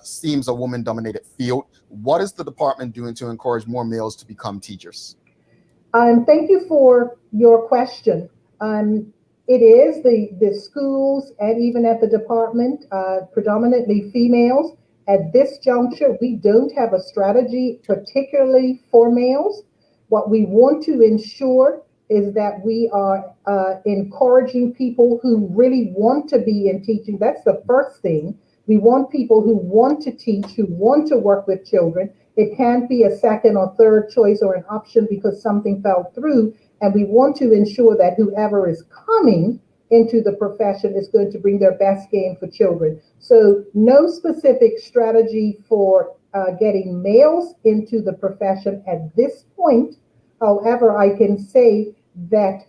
seems a woman-dominated field. What is the department doing to encourage more males to become teachers? Thank you for your question. It is the schools and even at the department, predominantly females. At this juncture, we don't have a strategy particularly for males. What we want to ensure is that we are encouraging people who really want to be in teaching. That's the first thing. We want people who want to teach, who want to work with children. It can't be a second or third choice or an option because something fell through. And we want to ensure that whoever is coming into the profession is going to bring their best game for children. So no specific strategy for getting males into the profession at this point. However, I can say that,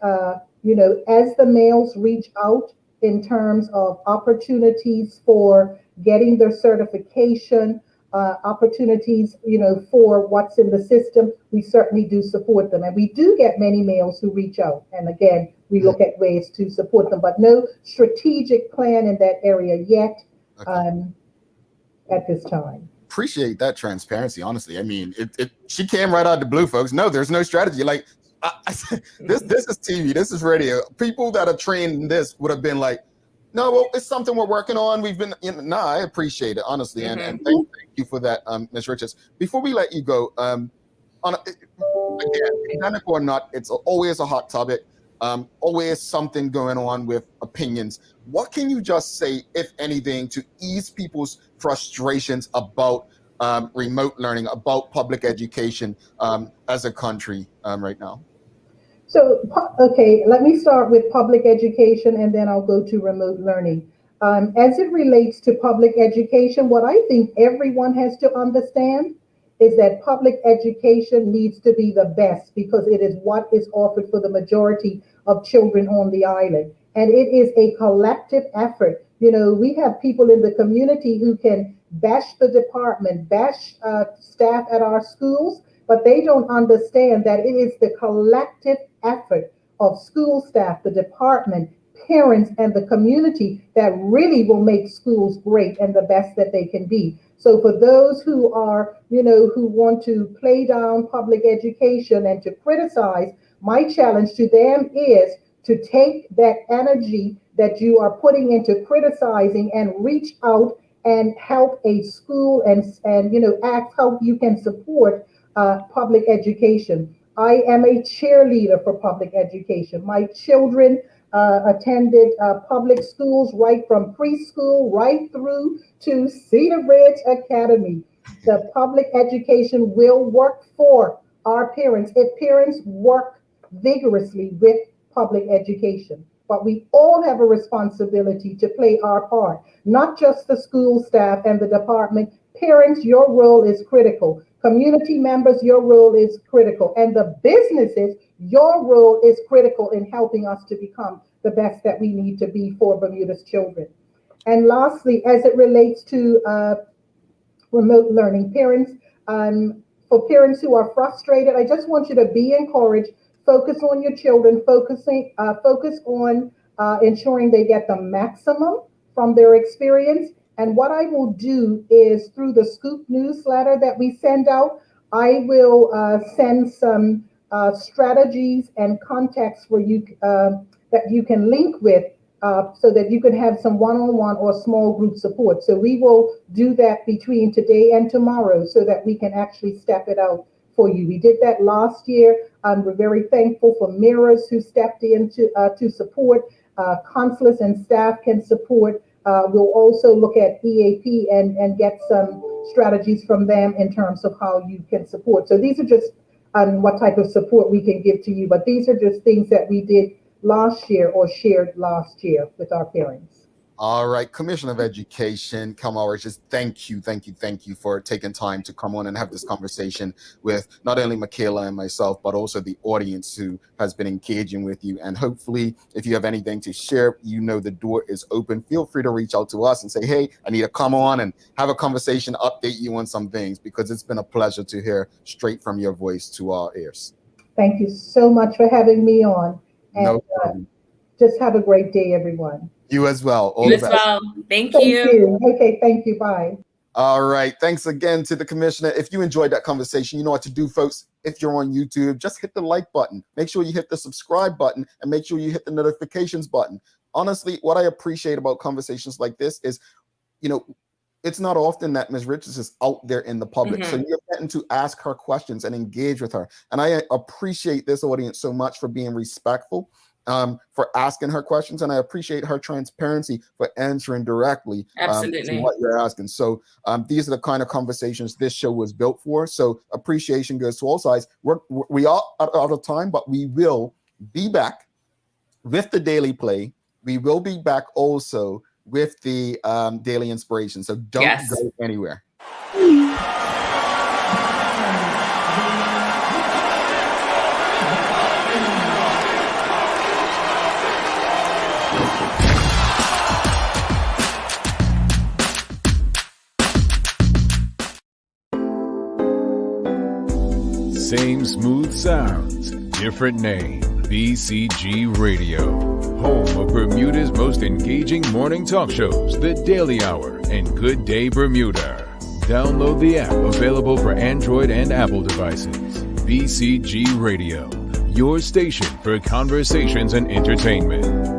as the males reach out in terms of opportunities for getting their certification, opportunities, for what's in the system, we certainly do support them. And we do get many males who reach out. And again, we look at ways to support them, but no strategic plan in that area yet at this time. Appreciate that transparency, honestly. I mean, she came right out of the blue, folks. No, there's no strategy. Like, this is TV, this is radio. People that are trained in this would have been like, no, well, it's something we're working on. We've been, I appreciate it, honestly. And thank you for that, Ms. Richards. Before we let you go, again, pandemic or not, it's always a hot topic. Always something going on with opinions. What can you just say, if anything, to ease people's frustrations about remote learning, about public education as a country right now? So, okay, let me start with public education and then I'll go to remote learning. As it relates to public education, what I think everyone has to understand is that public education needs to be the best because it is what is offered for the majority of children on the island. And it is a collective effort. We have people in the community who can bash the department, bash staff at our schools, but they don't understand that it is the collective effort of school staff, the department, parents, and the community that really will make schools great and the best that they can be. So for those who are, who want to play down public education and to criticize, my challenge to them is to take that energy that you are putting into criticizing and reach out and help a school and ask how you can support public education. I am a cheerleader for public education. My children attended public schools right from preschool right through to Cedar Ridge Academy. The public education will work for our parents if parents work vigorously with public education. But we all have a responsibility to play our part, not just the school staff and the department. Parents, your role is critical. Community members, your role is critical. And the businesses, your role is critical in helping us to become the best that we need to be for Bermuda's children. And lastly, as it relates to remote learning, parents, for parents who are frustrated, I just want you to be encouraged. Focus on your children, focus on ensuring they get the maximum from their experience. And what I will do is through the Scoop newsletter that we send out, I will send some strategies and contexts for you that you can link with so that you can have some one-on-one or small group support. So we will do that between today and tomorrow so that we can actually step it out for you. We did that last year. We're very thankful for Mirrors who stepped in to support. counselors and staff can support. We'll also look at EAP and get some strategies from them in terms of how you can support. So these are just what type of support we can give to you, but these are just things that we did last year or shared last year with our parents. All right, Commissioner of Education, Kelmar Richards, thank you for taking time to come on and have this conversation with not only Michaela and myself, but also the audience who has been engaging with you. And hopefully, if you have anything to share, you know the door is open. Feel free to reach out to us and say, hey, I need to come on and have a conversation, update you on some things, because it's been a pleasure to hear straight from your voice to our ears. Thank you so much for having me on. And no problem. Just have a great day, everyone. You as well. All you as well. Thank you. Okay, thank you. Bye. All right. Thanks again to the commissioner. If you enjoyed that conversation, you know what to do, folks. If you're on YouTube, just hit the like button. Make sure you hit the subscribe button and make sure you hit the notifications button. Honestly, what I appreciate about conversations like this is, you know, it's not often that Ms. Richards is out there in the public. So you're getting to ask her questions and engage with her. And I appreciate this audience so much for being respectful. For asking her questions, and I appreciate her transparency for answering directly to what you're asking. So these are the kind of conversations this show was built for. So appreciation goes to all sides. We are out of time, but we will be back with the Daily Play. We will be back also with the Daily Inspiration. So don't go anywhere. Same smooth sounds, different name. BCG Radio, home of Bermuda's most engaging morning talk shows, The Daily Hour and Good Day Bermuda. Download the app available for Android and Apple devices. BCG Radio, your station for conversations and entertainment.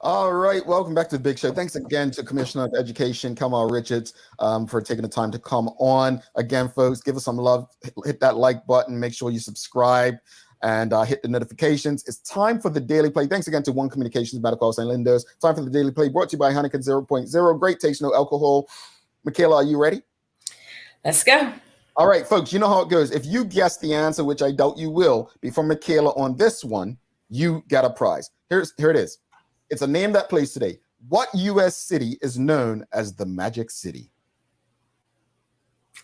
All right, welcome back to the Big Show. Thanks again to Commissioner of Education, Kelmar Richards, for taking the time to come on. Again, folks, give us some love. Hit that like button. Make sure you subscribe and hit the notifications. It's time for the Daily Play. Thanks again to One Communications, Medical St. Linda's. Time for the Daily Play, brought to you by Heineken 0.0. Great taste, no alcohol. Michaela, are you ready? Let's go. All right, folks, you know how it goes. If you guess the answer, which I doubt you will, before Michaela on this one, you got a prize. Here it is. It's a name that plays today. What U.S. city is known as the Magic City?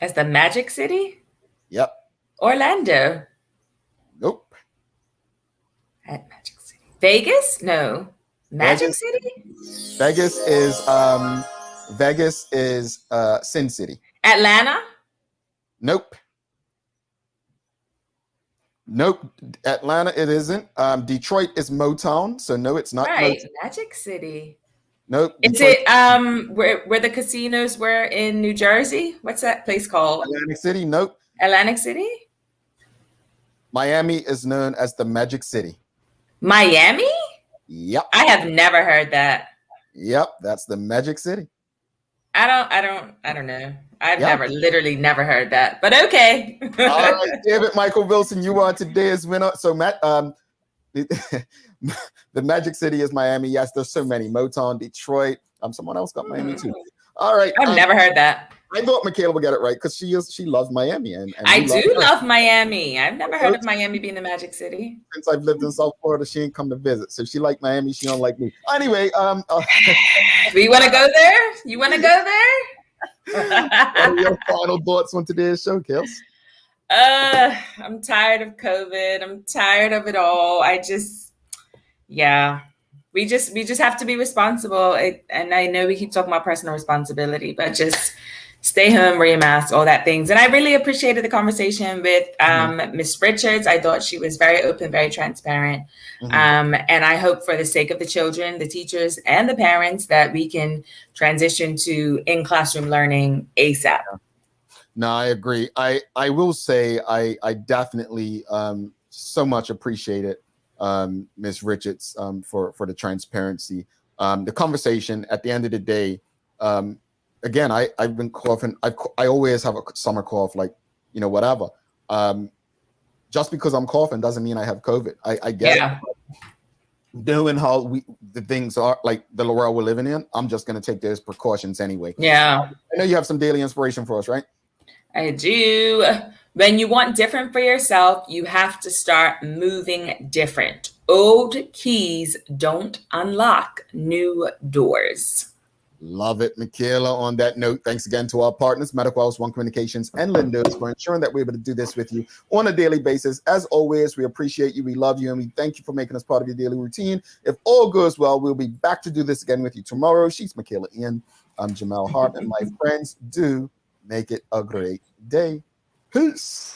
As the Magic City? Yep. Orlando. Nope. At Magic City. Vegas? No. Magic City? Vegas is Sin City. Atlanta? Nope. Nope. Atlanta, it isn't. Detroit is Motown, so no, it's not. Right. Motown. Magic City. Nope. Is Detroit. it where the casinos were in New Jersey? What's that place called? Atlantic City? Nope. Atlantic City? Miami is known as the Magic City. Miami? Yep. I have never heard that. Yep, that's the Magic City. I don't know. I've literally never heard that, but okay. All right, David Michael Wilson, you are today's winner. So Matt, the Magic City is Miami. Yes, there's so many. Motown, Detroit. Someone else got Miami too. All right. I've never heard that. I thought Michaela would get it right because she loves Miami. And I do love Miami. I've never heard of Miami being the Magic City. Since I've lived in South Florida, she ain't come to visit. So she liked Miami. She don't like me. Anyway, we want to go there? You want to go there? What are your final thoughts on today's show, Kels? I'm tired of COVID. I'm tired of it all. We just have to be responsible. And I know we keep talking about personal responsibility, but just stay home, wear your mask, all that things. And I really appreciated the conversation with Ms. Richards. I thought she was very open, very transparent. And I hope for the sake of the children, the teachers, and the parents that we can transition to in-classroom learning ASAP. No, I agree. I will say I definitely so much appreciate it, Ms. Richards, for the transparency. The conversation at the end of the day, again, I've been coughing. I always have a summer cough like whatever. Just because I'm coughing doesn't mean I have COVID. I get it. Knowing how the things are, like the world we're living in, I'm just going to take those precautions anyway. Yeah. I know you have some daily inspiration for us, right? I do. When you want different for yourself, you have to start moving different. Old keys don't unlock new doors. Love it, Michaela. On that note, thanks again to our partners, Medical House, One Communications, and Lindos, for ensuring that we're able to do this with you on a daily basis. As always, we appreciate you, we love you, and we thank you for making us part of your daily routine. If all goes well, we'll be back to do this again with you tomorrow. She's Michaela Ian. I'm Jamel Hartman. My friends, do make it a great day. Peace.